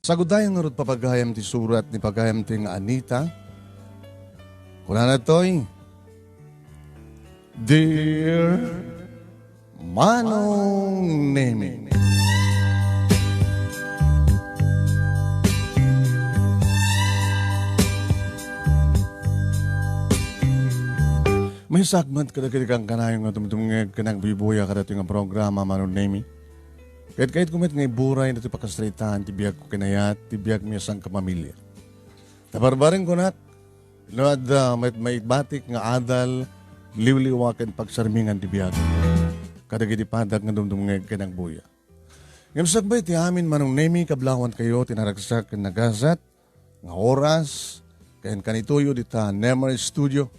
Sagudayan nga ron papagayam ti surat ni pagayam ti nga Anita. Kuna na to'y, Dear Manong Nemi. May segment kada kang kanayong nga tumutungeg kanang bibuya kada ito nga programa Manong Nemi. Kahit kumit ngay buray na ito pakastraitan, tibiyag ko kinayat, tibiyag miya sang kamamilya. Tabarbarin ko nak, luad may batik nga adal, liwliwakan pagsarmingan tibiyag. Kadagiti padag nga dumdumngeg kanang buya. Ngayon sagbay ti amin Manong Nemi, kablawan kayo, tinaragsak ng nagasat, nga oras, kayan kanituyo dita Nemer Studio.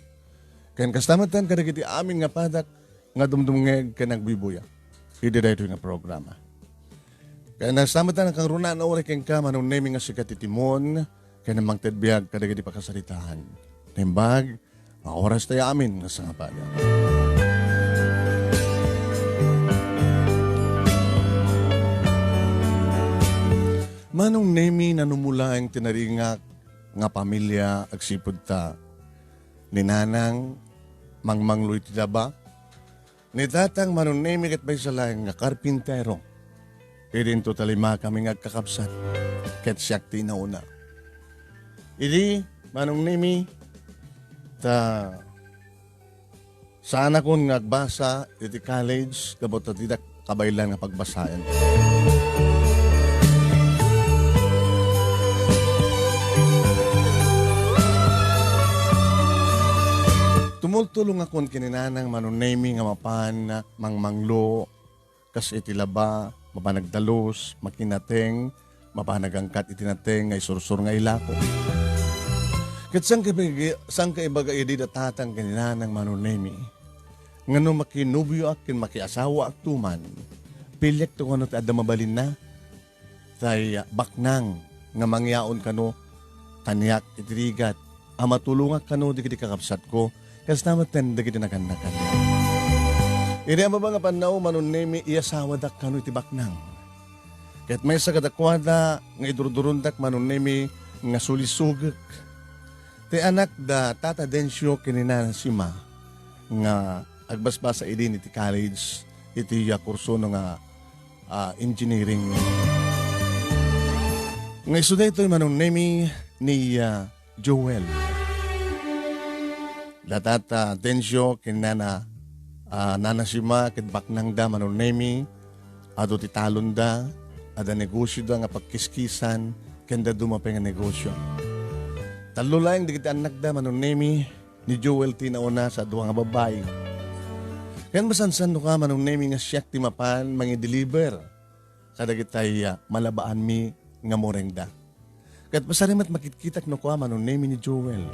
Kayan kastamatan kadagiti amin nga padag, nga dumdumngeg kanang bibuya. Hindi dito nga programa. Kaya nasamatan ang kang runa na uri keng ka, Manong Nemi nga sikat itimon, kaya namang tedbiyag kadagiti pakasalitahan. Nembag, mga oras tayo amin nga sa nga pala. Manong Nemi nanumula ang tinaringak nga pamilya agsipod ta. Ni Nanang, mangmangloy ti daba, ni Tatang Manong Nemi kat bay salang nga karpintero. Idin to talima kami nga kakapsat. Ket siyak tinauna. Idi, Manong Nemi, sana kung nagbasa iti college, kabot at tidak kabaylan nga pagbasayan. Tumultulong akong kininanang Manong Nemi nga mapan mangmanglo, kas iti laba, mapanagdalos, makinateng, mapanagangkat itinateng, nga isursur nga ilako. Kat sang kaibaga idi datatang kanina ng Manong Nemi, nga no makinubyo akin, makiasawa ak tuman, pilyak to kano taada mabalin na, tay baknang, nga mangyaon kano, taniyak itirigat, amatulungak kano, di kakapsat ko, kas namatan, di naganakan. Ini ang mga panaw Manong Nemi iasawa dak kano iti baknang. Ket may sa kadakwada nga idurudurundak Manong Nemi nga sulisugek. Ti anak da Tata Densyo kinina si Ma nga agbasbasa idin iti college iti kurso nga engineering. Nga isuday ito Manong Nemi ni Joel. Da Tata Densyo kinina nanasima ket baknang da Manong Nemi ado ti talon da ada negosyo da nga pagkiskisan kenda dumapay nga negosyo. Talo lang di kita anak da Manong Nemi ni Joel ti nauna sa duwa nga babae. Kan basansan no ka Manong Nemi nga siyak ti mapan mangi-deliver kada kitay malabaan mi nga moreng da. Ket pasarimat makitkitak no ka Manong Nemi ni Joel.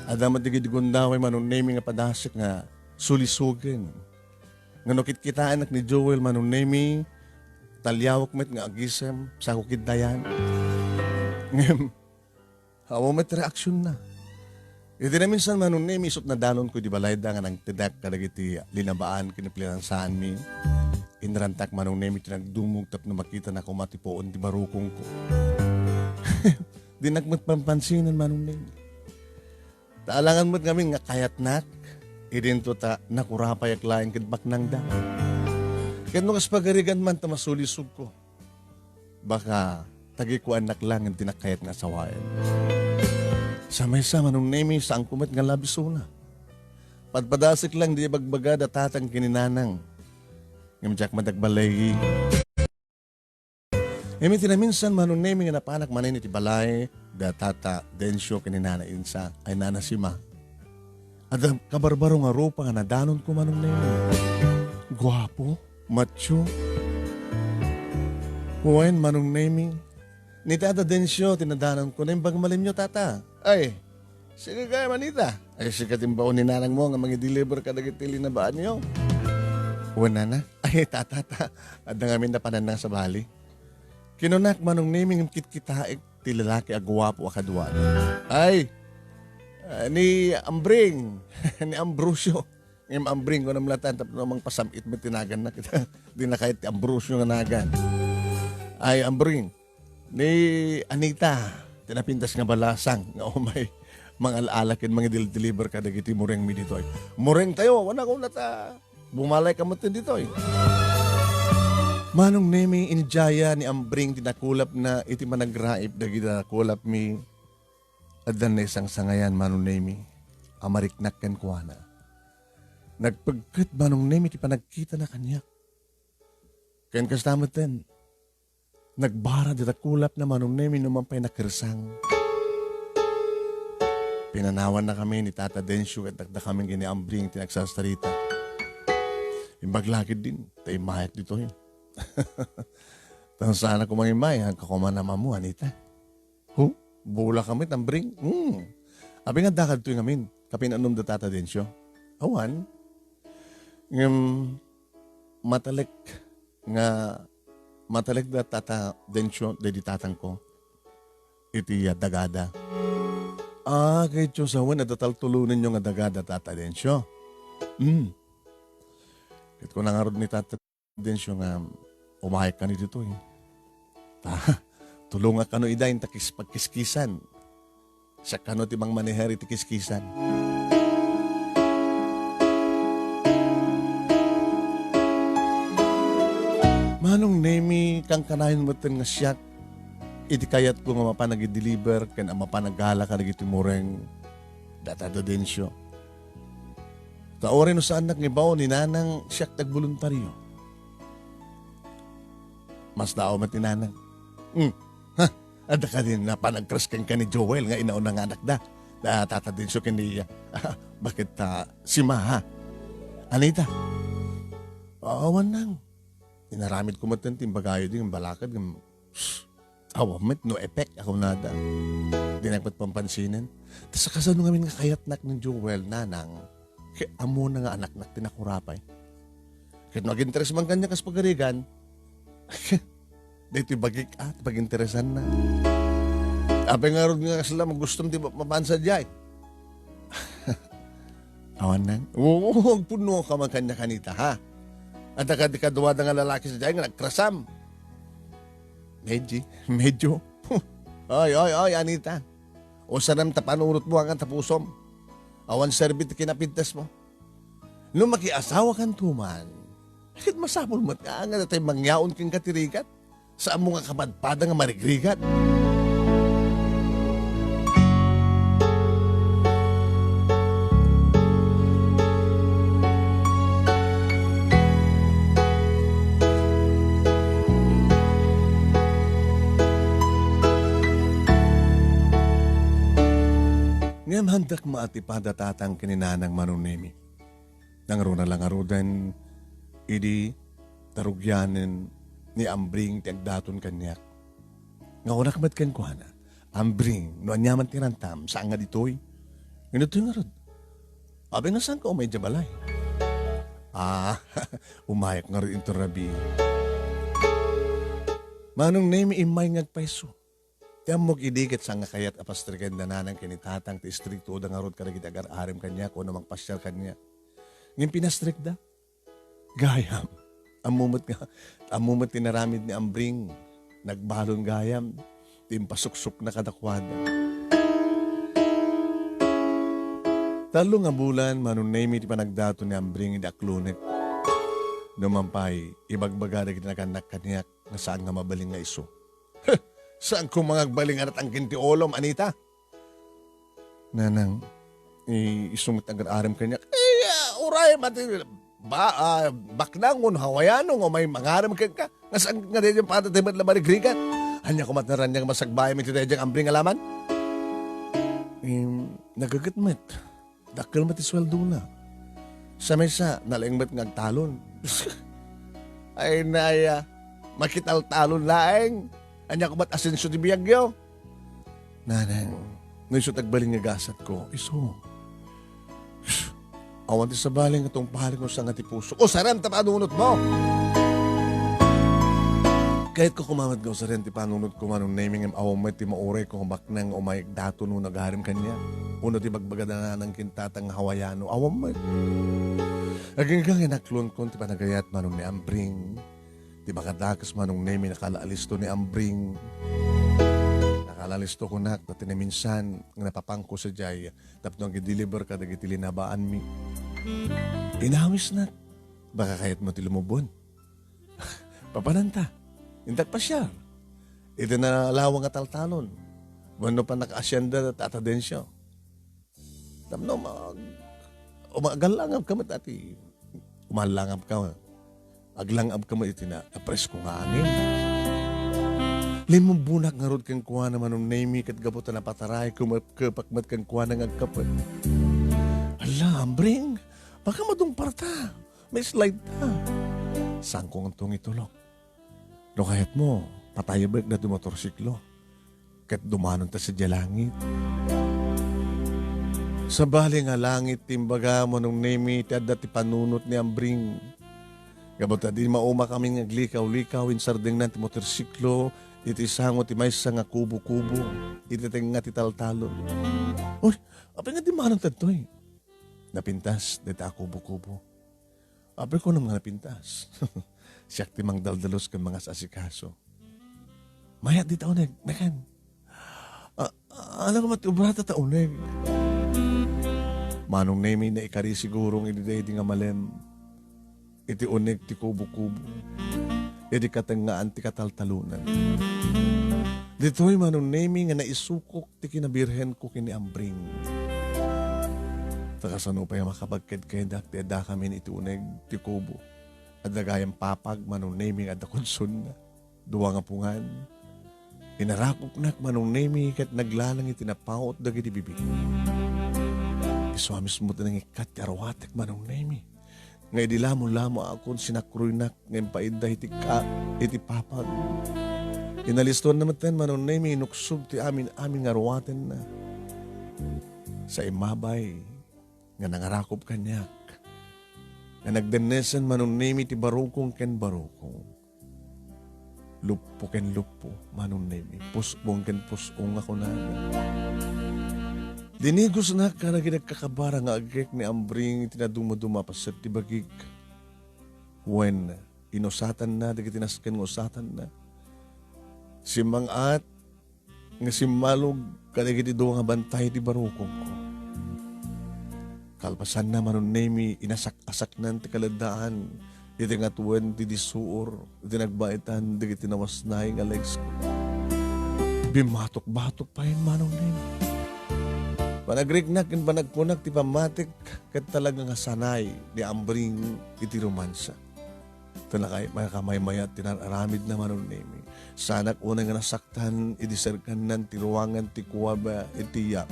Ada madigid-gundaway Manong Nemi nga padasik nga sulisugan. Nga nukit-kitaan ni Joel Manong Nemi, talyawak met nga agisem, sa kukid dayan. Ngayon, hawa met reaksyon na. Iti na minsan Manong Nemi, isot na dalon ko di balay da nga nang tidak kadagiti linabaan kiniplinan saan mi. Inrantak Manong Nemi, tinagdumugtap na makita na kumatipoon di barukong ko. Di nagmatpampansinan Manong Nemi. Taalangan mo't kami nga kayatnak, idin to ta nakurapay ak laing kidbak nang da. Kaya nung pagarigan man ta masulisog ko. Baka tagikuan lang ang tinakayat nga sawayan. Sa may sama Manong Nemi sa ang kumat nga labisuna. Padpadasik lang di bagbaga datatang kininanang. Ngamjak madagbalay. Emi tinaminsan Manong Nemi nga napanak manin iti balay datata Densyo kininana insa ay nanasima. Ada kabarbaro nga rupa nga nadanon ko Manong Nemi. Guwapo, macho. Huwain Manong Nemi. Ni Tata Densyo, tinadanon ko na yung bagmalim nyo, Tata. Ay, sige kaya manita. Ay, sikatin ba ni nanang mo nga mag-deliver ka nagitili na baan nyo? Huwan na. Ay, Tata, ada nga min na pananang sa bali. Kinunak Manong Nemi ng kitkitaik, ti lalaki agwapo akadwa. Ay, ni Ambring, ni Ambrosio. Ngayon Ambring ko na malatan, tapos namang pasamit mo tinagan na kita. Di na kahit Ambrosio nga nagan. Ay, Ambring, Ni Anita, tinapintas nga balasang nga umay mga alaalakin mga deliver ka dagiti mureng mi dito. Mureng tayo, wala ko nata. Bumalay ka mo dito. Manong nemi injaya ni Ambring tinakulap na iti managraip dagiti nakulap mi adan na isang sangayan manong nemi amariknak ken kuana. Nagpagkat manong nemi ti panagkita na kanya. Ken kastamat ten. Nagbara dita kulap na manong nemi numampay na kirsang. Pinanawan na kami ni Tata Densyo at nagda kaming giniambring tinagsastarita. Imbaglakid din, tayo mayat dito yun. Tanong sana ko mangimay, kakuman naman mo, Anita. Bula kami, tambring. Abi nga dakad to yung amin, kapinanom da Tata Densyo. Awan, matalik da Tata Densyo, dedi tatang ko. Iti dagada. Kay Diyos awan, nadataltulunan nyo nga dagada Tata Densyo. Kit ko nangarod ni Tata Densyo nga umahay ka ni dito eh. Tulunga ka no idayin pagkiskisan. Siya ka no timang maniheri ti kiskisan. Manong nemi kang kanayon mo nga siyak, iti kayat ko nga mapanag-deliver, kan mapanagala ka nagiti mureng Tata Densyo. Taorin no sa anak ni Bao ni Nanang siyak tagboluntaryo. Mas dao mat ni Nanang. Ada ka din na panag-crush ka ni Joel nga inaunang anak da. Tata Densyo kaniya. Bakit si Ma ha? Anita? Awan nang. Inaramid ko matan timbagayo din ang balakad. Awamit no effect ako nada. Di nagpat pampansinan. Tapos kasano ngamin nga kayatnak ng Joel Nanang. Kaya amo na nga anak na tinakurapay. Kaya nag-interes man kanya kas pagarigan. Dito bagik at pag-interesan na. Apay nga rin nga sila magustom di mapansa dyan. Awan nang. Oo, puno ka man kanya kanita ha. At akadikaduwada nga lalaki sa dyan nga nagkrasam. Medyo. Ay, Anita. O sanam tapanurot mo ang tapusom. Awan serbit kinapintas mo. Nung makiasawa kan tuman, kahit masapol mo nga nga tayo mangyaon king katirikat, saan mo nga kapadpada nga marigrigat. Ngam handak maatipada tatang kininanang manunemi. Nang runa lang arudan, idi tarugyanin ni Ambring tiagdaton kanyak. Nga unak mat kan kuhana, Ambring, no anyaman tirantam, saan nga ditoy? Ganito yung arod. Abe nga saan ka umay jabalay? Umayak nga rin ito rabi. Manong nemi imay ngagpaiso. Tiyan mo idigat sa nga kayat apastrikan na nanang kinitatang ti istrikto da nga rod karagit agar-arim kanya kung namang pasyal kanya. Ngayon pinastrik da. Gayam. Amumot tinaramid ni Ambring. Nagbalon gayam. Timpasuksok na kadakwada. Talo nga bulan, manunay ti panagdato ni Ambring idaklunet. Numampay, ibagbaga na kinakanak kanyak nga saan nga mabaling nga iso. Saan ko mga balingan at ang kintiolom, Anita? Nanang, isumit ang aram kanya. Uray, baknangon, hawayanong, o may mangaram ka. Nasaan nga din yung patatimat na marigrigat? Hanya kumatnaran niyang masagbayam iti dayang Ambring alaman? Nagagatmat. Dakil mati sweldo na. Sa mesa, nalaingmat ngagtalon. Ay naya, makital-talon laeng. Anya ko ba't asensyo di biyagyo? Nanang, naiso tagbaling nga gasat ko. Iso. Awan ti sa baling itong pahaling ko sa nga ti puso. O saran ta panunot mo! Kahit ko kumamad ko sa rin ti panunot ko manong naming awang may ti mauray ko kumak nang umayag dato nung nagharim kanya. Uno ti bagbaga na ng kintatang hawayano. Awang may. Aging kang inaklon ko ti panagayat manong ni Ambring. Di makadakas manong name nakalaalisto ni Ambring. nalisto ko nak, dati na minsan, nga napapangko sa jay, tapos nang i-deliver ka, dagiti linabaan mi. Inawis na, baka kahit mo tilumubon. Papananta, intak pa siya. Ito na lawang at taltalon. Wano pa naka-asyenda at atadensyo. Tapno, umagalangab ka mat ati. Umalangab ka. Aglangab ka mat iti na apres ko nga angin. Lin mong bunak nga rod kang kuha naman ng name kat gabot na pataray kumapakmat kang kuha ng agkapat. Ala, ambring, baka madung parta. May slide ta. Saan kong itong itulog? No kahit mo, patayabag na motorsiklo. Kat dumanon ta sa langit. Sa bali nga langit, timbaga mo nung name iti at dati panunot ni ambring. Gabot na di mauma kami nga glikaw-likaw in sarding na ti motorsiklo. Iti sangot ti maysa nga kubo-kubo. Iti nga ti taltalon. Uy, apay nga di maanong tatoy. Napintas, dita kubo-kubo. Apay ko naman napintas. Siyak ti mang daldalos ka mga sasikaso. Mayat di taoneg, mekan. Alam ko mati ubrata taoneg. Manong nemi na ikari sigurong iniday di nga malem. Iti uneg ti kubo-kubo. Iti katangaan ti kataltalunan. Dito'y manong nemi nga naisukok ti kinabirhen ko kini ambring. Takasano pa yung makabagked-kedak ti ada kami iti uneg ti kubo. At nagayang papag manong nemi nga dakonsun na. Duwa nga pungan. Inarakop nak manong nemi kat naglalang iti napaot dagiti bibig. Iswamis mo tinang ikat ti arawatek manong nemi. Ngay di lamo-lamo akong sinakruinak ngayon paida iti papag. Inaliston naman ten manon na may inuksub ti amin arwaten na. Sa imabay nga nangarakop kanyak. Nga nagdanesan manon nemi ti barukong ken barukong. Lupo ken lupo manon nemi. Pusbong ken pusong ako namin. Dinigos na ka na ginagkakabara nga agek ni ambring tinaduma-duma pa sa tibagig. When inusatan na, dagitinaskan ng usatan na. Simangat nga simalog kadagiti do nga bantay ti barukong ko. Kalpasan na manon nemi inasak-asak nan ti kaladaan. Iti nga tuwan ti disuor, iti nagbaitan, dagiti nawasnay nga legs ko. Bimatok-batok pa yun manon nemi. Panagrignak in panagpunak ti pamatik kat talaga nga sanay ni ambring iti romansa. Tanakay makakamay-mayat tinararamid na manon nemi. Sanak unang nga nasaktan idisarkan nan ti ruwangan ti kuwaba iti yak.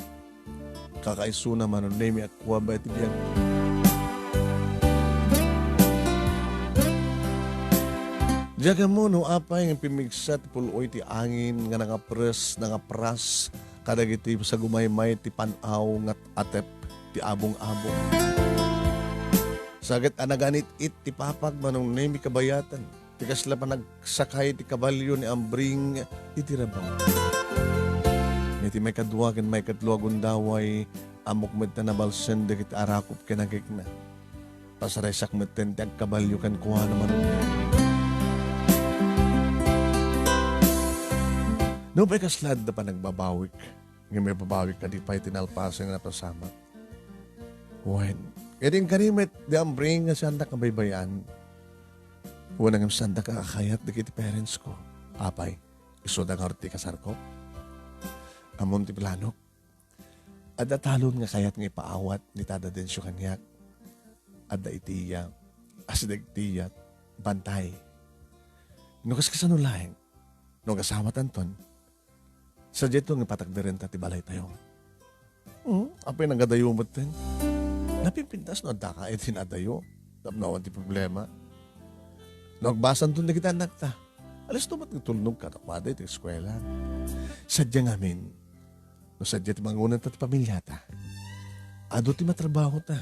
Kakaiso na manon nemi at kuwaba iti yak. Diyaga mo no apay ng pimigsat puloy ti angin nga nangapres kadagiti sa gumaymay ti panaw ngat atep ti abong-abong. Sagat anaganit ti papag manong nemi kabayatan. Ti kasla pa nagsakay ti kabalyo ni ambring iti rabang. Iti may kadwagan may katluagon daway amok met na nabalsen dagiti arakop kenagik na. Pasaresak met ti agkabalyo kan kuha naman nemi. No pa kaslad na pa nagbabawik. Ngayon may babawik ka di pa itinalpasan na pasama. When, eding karimit di ambring nga sanda kabaybayan. Unang sanda ka akayat di kiti parents ko. Apay, iso da nga orti kasar ko. Amon ti planok. Ada talon nga kayat nga ipaawat ni tada din siya kanyak. Ada itiya, asidag tiyat, bantay. Nukas kasanulahin, no kasama tanton. Sa dito nga patagdarin ta ti balay tayo. Apay nang gadayo mo ten. Napimpintas no daka iti nadayo. Tapnawan ti problema. Nagbasan tun na kita anak ta. Alas tumat nagtulnog ka takmada iti eskwela. Sadya ngamin. No sadya ti mangunan ta ti pamilya ta. Ado ti matrabaho ta.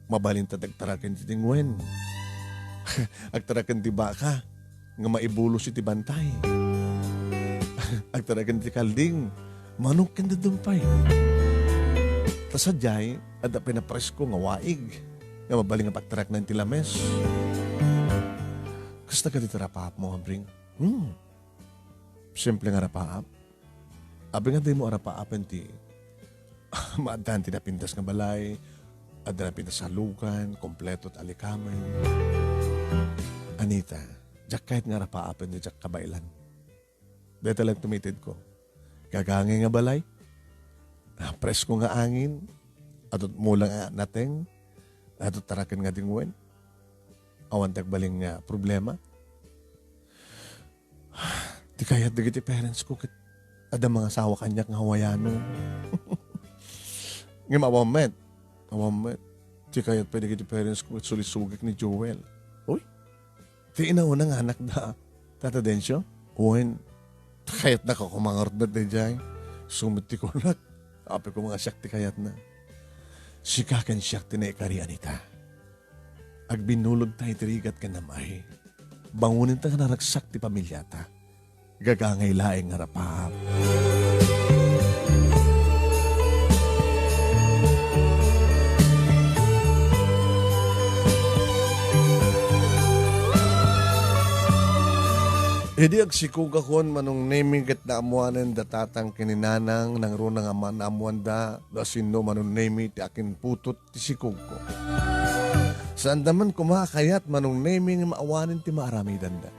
Mabalin ta dagtarakan ti tingwen. Agtarakan ti baka. Nga maibulos iti bantay. Agtaragan ti kalding, manok kanda dumpay. Tasadyay, ada pinapresko nga waig, nga mabaling nga pagtarak ng tilames. Kasta ka ti rapap mo, ambring? Simple nga rapap. Abi nga di mo arapaapen ti maadaan ti napintas nga balay, ada napintas sa lukan, kompleto at alikamen. Anita, jak kahit nga arapaapen ti jak kabailan. Dahil talang tumitid ko. Gagangin nga balay, presko nga angin, atot mula nga nateng, atot tarakan nga dingwen. Awan tagbaling nga problema. Di kaya digiti parents ko kit ada mga asawa kanyak nga hawayano. Nga mawamet. Di kaya pwede digiti parents ko kit sulisugik ni Joel. Uy, di inauna nga anak da. Tata Densyo? Uwen, kayat na ka kumangarot na di dyan. Sumiti ko na. Ape ko mga siyakti kayat na. Sikakan siyakti na ikari Anita. Agbinulod tayo tirigat ka namay. Bangunin ta ka na ragsak ti pamilyata. Gagangay laing harapap. Hindi agsikog akon manong naming kat na amuanan datatang kininanang nang runang aman na amuan da sino manong naming ti akin putot ti sikog ko. Saan daman kumakayat manong naming maawanin ti maarami danda.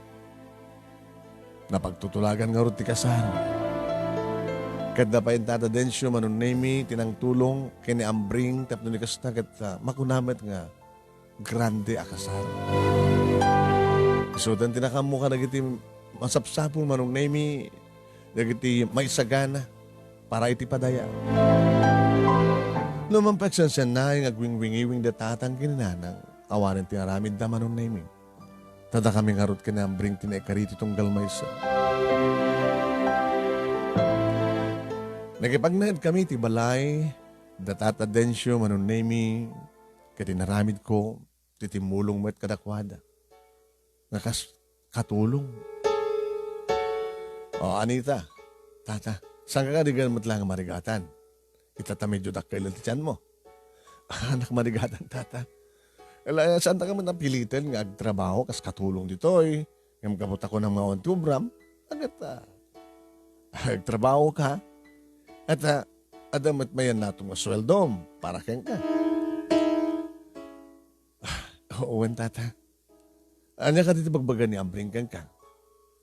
Napagtutulagan nga rin ti kasan. Kada pa yung Tata Densyo manong naming tinang tulong kini ambring tapno ni kasta kat makunamet nga grande akasan. So dan tinakamu ka nagitim masapsapul manong nemi dagiti may sagana para iti padaya. Lumampagsan siya na yung agwing-wingiwing datatang kininanang awanin ti aramid da manong nemi. Tada kami ngarot kinambring tinakariti tong galmaysa. Nagipagnaid kami ti balay datata Densyo manong nemi katinaramid ko titimulong met kadakwada. Nakas katulong. O, Anita, Tata, saan ka digan mo't lang marigatan? Itatamedyo dak kailan ti tiyan mo. Anak marigatan, Tata. Saan ka man napilitin nga agtrabaho kas katulong ditoy. Ngam kabot ako ng mga ontubram. Agad agtrabaho ka. At adamat mayan natong masweldom para keng ka. Oo, Tata. Anya ka dito bagbaga ni ambring keng ka.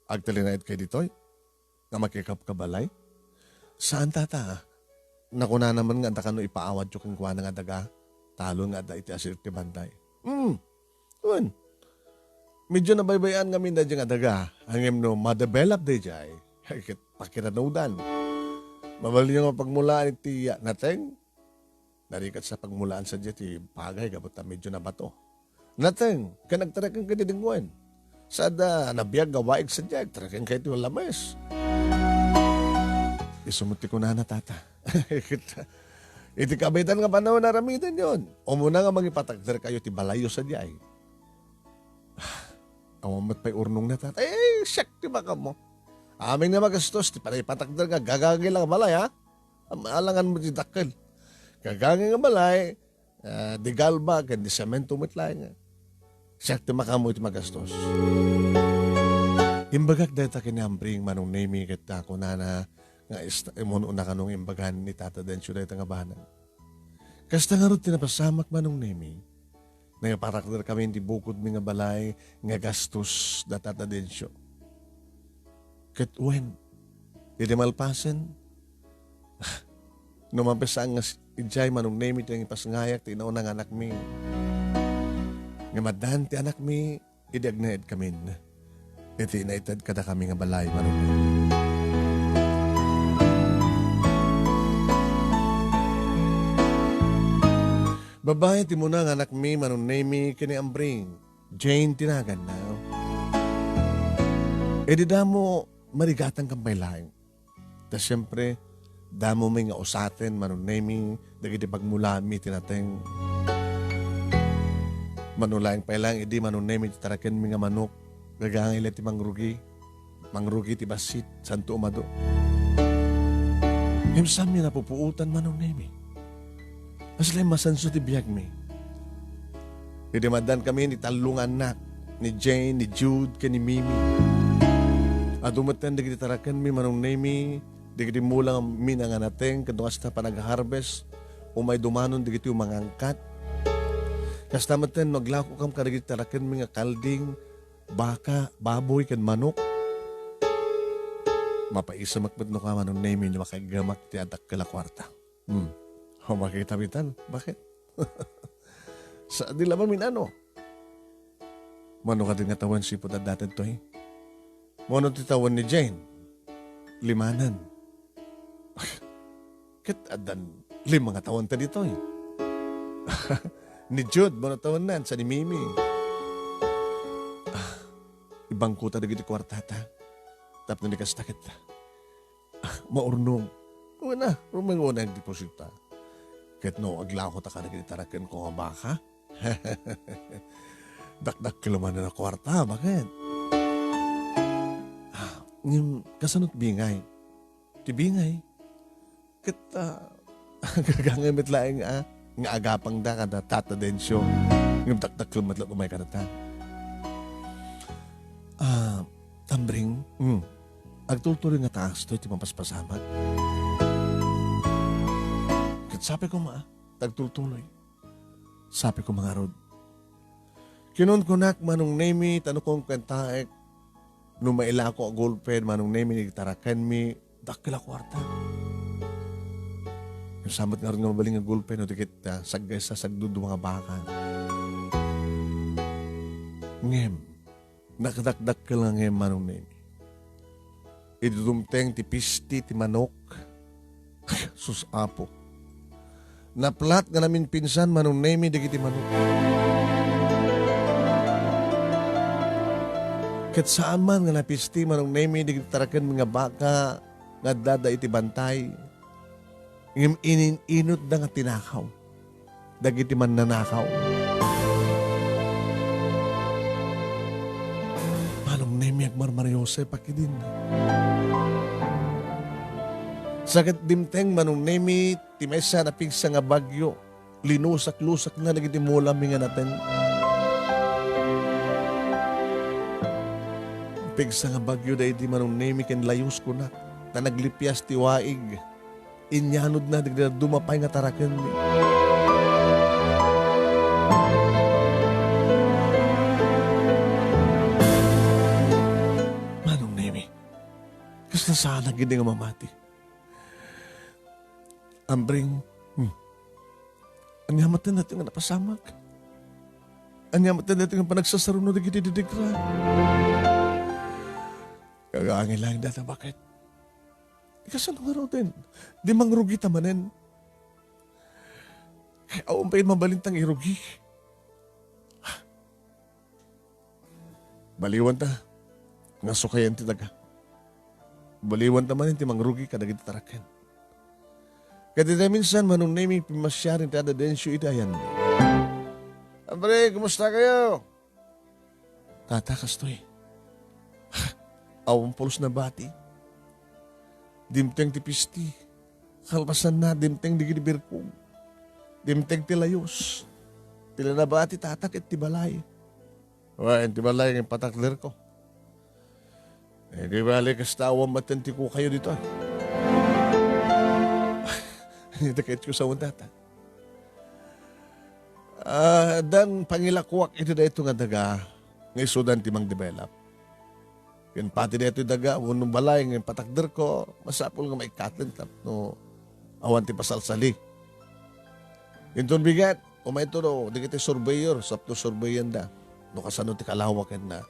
Agtalinayat kay ditoy. Nga makikap kabalay? Saan Tata? Nakuna naman nga anta kano ipaawad yung kong kuha nga daga. Talon nga da iti asir ti banday. Un. Medyo nabaybayan nga minda dyan nga daga. Hangim no ma-develop day jay. Pakiranodan. Mabali nga pagmulaan iti nateng. Narikat sa pagmulaan sa dyan ti pagay kapot na medyo na bato. Nateng, kanagtarakan ka didingwan. Sada nabiyag gawaig sa dyan, tarakan kayo iti walames. Isumuti ko na Tata. Iti kabitan nga panahon na ramitan yun. O muna nga magipatagdar kayo ti balayo sa diyay. Awamat pa'y urnong na Tata. Siyak ti baka mo. Aming nga magastos, ti panay patagdar ka, gagagay lang balay ha. Alangan mo ti dakil. Gagagay nga balay, di galba, di semento mitlay nga. Siyak ti maka mo iti magastos. Imbagak dahil ta kinambring manong nemi kita ko na nga imuno na kanong imbagan ni Tata Densyo dahil nga bahanan. Kasta nga rin tinapasamak manong nemi. Nangaparakdar kami hindi bukod mi nga balay nga gastos da Tata Densyo. Kat when, hindi malpasan. Numampesang nga ijay manong nemi tiyang ipasngayak ti inaunang anak mi. Nga madan ti anak mi, idagnaid kami. Iti inaitad kada kami nga balay manong nemi. Babae ti muna nga anak mi manong nemi kini ambring. Jane tinagan na. E di damo marigatan kang pailaing. Ta siyempre, damo may nga usaten manong nemi dagiti pagmula mi tinateng. Manulaing pailang idi manong nemi titaraken mi nga manok. Gagangay ti mangrugi. Mangrugi ti basit santo umado. Himsam mi napupuutan manong nemi. Aslay masanso ti biyag mi. Didimadan kami ni talungan na ni Jane, ni Jude, ni Mimi. At umatan na tarakan mi manong nemi Di kiti mulang mina nga natin, kadungas na pa nag-harvest, umay dumanon, di kiti yung mga angkat. Kasta maten, maglako kam karigit tarakan mga kalding, baka, baboy, kan manok. Mapaisa makmat no ka manong name niya makagamak ti adak kala kwarta. O makitabitan, bakit? Sa di lamang minano. Mano ka din nga tawan si puta dati to eh. Mano ti tawan ni Jane? Limanan. Kit adan, 5 nga tawan ta dito eh. Ni Jude, mano tawan nan, sa ni Mimi. Ibang kuta na giti kwarta ta. Tapos na kastakit ta. Maurnong. Una, rumang-una ang deposita. Kahit no, aglako ta ka na giti tarakan ko nga baka. Dakdak kilaman na kwarta, bakit? Yung kasanot bingay. Ti bingay. Kita, gagangamit laing nga agapang da kada tata densyo. Yung dakdak kilaman lang umay karata. Tambring, agtutuloy nga taas to, iti mapaspasamat. Kat sabi ko tagtutuloy. Sabi ko mga rod. Kinon ko nak manong nemi, tanong kong kantaek, nung maila ko a goldpen, manong nemi, nagtarakan mi, dakila kwarta. Yung samat nga rin nga mabaling nga goldpen, o dikit saggay sa sagdudo mga baka. Ngem, nakadakdak ka lang ngem manong nemi. Idudumteng ti pisti, ti manok. Sus apo. Naplat nga namin pinsan manong nemi digiti manok. Kat saan man nga napisti manong nemi digiti tarakan mga baka nga dada iti bantay. Ngem ininot da nga tinakaw. Dagiti man nanakaw. Manong nemi agmarmaryose pakidin. Sakit dimteng manong nemi, timesa na pigsa nga bagyo, linusak-lusak na nagitimulam nga natin. Pigsa nga bagyo da iti manong nemi ken layus ko na naglipyas ti waig, inyanod na dumapay nga taraken mi. Manong nemi, kas nasana gini nga mamati. Ambring, anyamatan natin nga napasamak. Anyamatan natin nga panagsasarunod na gitididigra. Kagaangin lang data, bakit? Ikasan nga rin din. Di mangrugi tamanen. Kaya awampayin mabalintang irugi. Baliwan ta. Nga sukayan ti daga. Baliwan ta manin ti mangrugi kadagiti taraken. Kaya minsan manong nemi pimasyarin ti ada densyo itayan. Ambre, kumusta kayo? Tatakas to eh. Awang pulos na bati. Dimteng ti pisti. Kalpasan na, dimteng di ginibirkog. Dimteng ti layos. Tila na bati tatak at ti balay. Wain ti balay ng patakler ko. Di bali kastawang matanti ko kayo dito. Nitakit ko sa undata. Dan pangilakwak ito na ito nga daga ng isudan timang develop. Yan pati na ito daga, unong balay ng patakder ko, masapol nga may katlin tap no awan ti pasalsali. Yung bigat, umay ito no, di kita surveyor, sapto surveyan da. No kasano ti kalawak yan na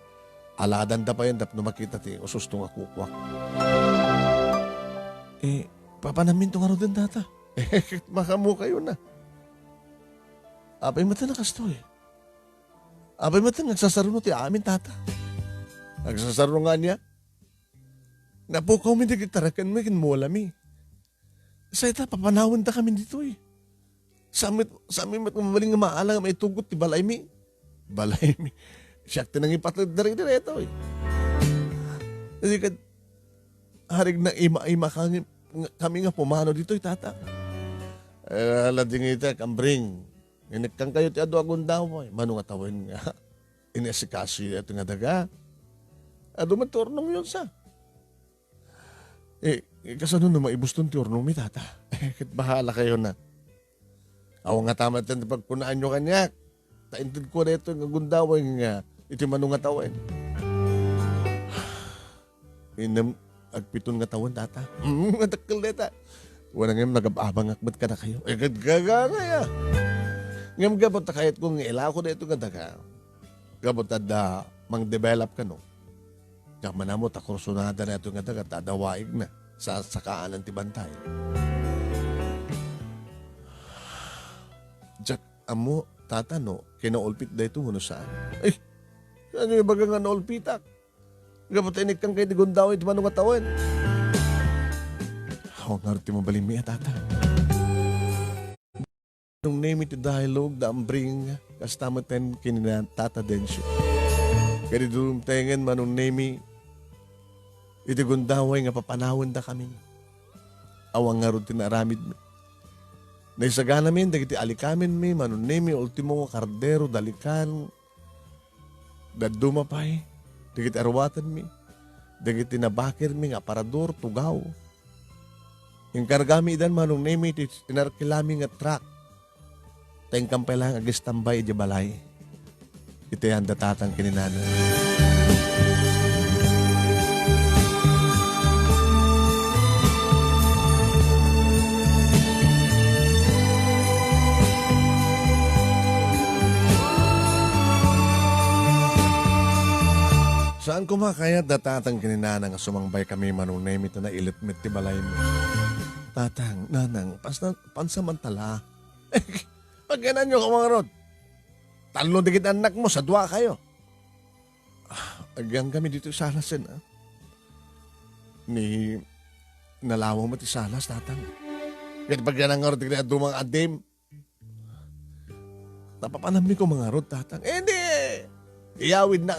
aladan da pa yan tap no makita ti usus nga kukwak. Papanamin to nga rin data. Makamu kayo na. Apay mata na kasto eh. Apay mata nagsasarunod ti amin tata. Nagsasarunod nga niya. Napukaw mi digitarakan mo kinmula mi. Sa ita, papanawin ta kami dito eh. Sa amin mabaling nga maalang may tugot ti balay mi. Balay mi. Siyak tinang ipatid na rin ito eh. Kasi kad harig na ima-ima kami nga pumano dito eh tata. Lading ita, kambring. Inikang kayo ti ado agon daw mo. Mano nga tawin nga. Inesikasi ito nga daga. Ado maturnong yun sa. Kasano na maibuston ti orno mi tata. Kit bahala kayo na. Awa nga tama tan pagpunaan nyo kanya. Taintid ko na ito nga gundaway nga. Iti manong nga tawen. Inam agpiton nga tawen tata. Natakal neta. Wala ngayon nagababang akbat ka na kayo. Gagaga nga ya. Ngam gabot na kahit kung ila ko na ito nga daga. Gabot na mang-develop ka no. Kama na mo takursunada na ito nga daga. Tadawaig na. Sa sakaan ng tibantay. Jack, amo, tatano, kinaulpit da ito mo saan? Ay, ano yung baga nga naulpitak? Gapatinik kang kay Digundaw ito manong katawan. Ako nga rin mo balimi tata. Nung name iti dialogue da ambring kastamatan kinina tata densyo. Kaya doon tengen manong name iti gundaway nga papanawan da kami. Awang nga rin tinaramid mi. Naisaga namin, dagiti alikamin mi, manunemi, ultimo kardero, dalikan, dadumapay, dagiti arwatan mi, dagiti nabakir mi, nga parador, tugaw. Yung kargami idan manunemi, tinarkilami nga truck. Tayong kampay lang agistambay, iti balay. Ito yan datatang kininana. Saan kumakayat datatang kininana nga sumangbay kami manunay mito na ilitmit ti balay mo. Tatang, nanang, pansamantala. Pagkanan nyo ka mga rod. Talo digit anak mo, sa dua kayo. Agyan kami dito sa Salasin. Ni nalawa mo ti Salas, tatang. Kaya pagkanan nga rod, tignan dumang adim. Napapanami ko mga rod, tatang. Hindi! Iyawid na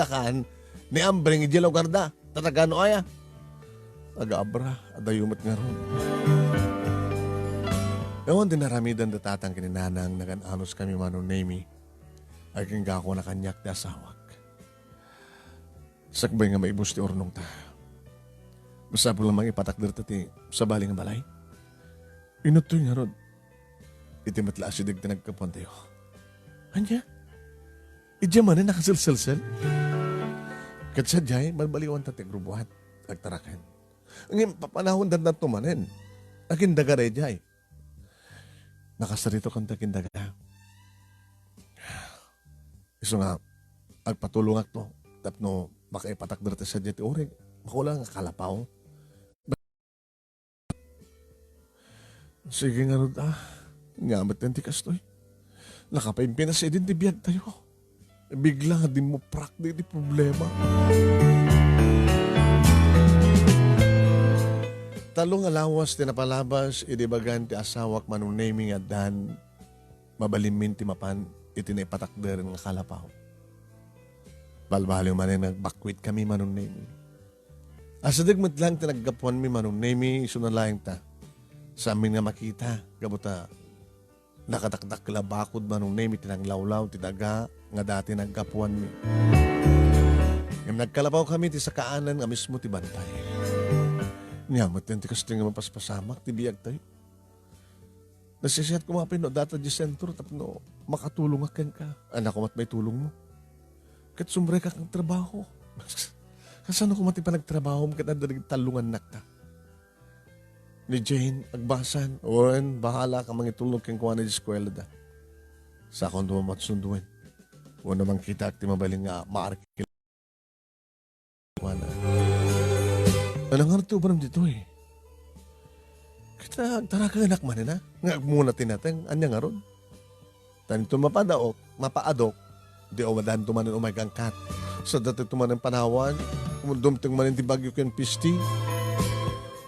kan, ni Ambring ijilaw garda, tatagano aya. Aga-abra, adayumat nga ron. Ewan din naramidan datatang kininanang nagananos kami manunemi, ay kingga ako na kanyak na asawak. Sakbay nga maibus ti ornong ta. Basta po lamang ipatakder ti sa baling nga balay. Inutoy nga ron, iti matla asidig na nagkapuan tayo. Anya? Idya man na nakasilsilsil. Katsa jay, malbaliwan tating grubuhat. Agtarakan. Ang papanahon dan na tumanin. Akin daga rin jay. Nakasarito kang takin daga. Iso nga, agpatulong ako. Tapno, baka ipatakder ta sa jay ti orig. Makula nga kalapaw. Sige nga rin ngamat yan ti kastoy. Nakapaimpina sa edin ti biyag tayo. Bigla nga din mo prak di problema. Talong alawas tinapalabas idibagan ti asawak manunemi nga dan mabalimin ti mapan iti na ipatakder nga kalapaw. Balbaliw man yung nagbakwit kami manunemi. Asadig lang tinaggapuan mi manunemi sunalayang ta. Sa amin nga makita gabuta nakatakdak labakod manunemi tinanglawlaw ti daga nga dati nagkapuan mi. Yung nagkalabaw kami ti sa kaanan nga mismo ti bantay. Nyamat yan ti kasi nga mapaspasamak ti biyag tayo. Nasisiyat ko mga pino data di sentro tapno makatulong akin ka. Anak ko mat may tulong mo. Kat sumbre ka kang trabaho. Kasano ko mati pa nagtrabaho mo kat adalig talungan nakta. Ni Jane, agbasan, oran, bahala ka mangitulog kang kuha na di eskwela da. Sa akong dumamat sunduin. O namang kita akti mabaling nga maarkil. Anong nga ito ba naman dito eh? Kita tara ka anak man na. Nga muna tinatang, anya nga ron. Tanito mapaadok, di o madahan tumanin umagang kat. Sa dati tumanin panawan, dumting manin ti bagyo ken pisti.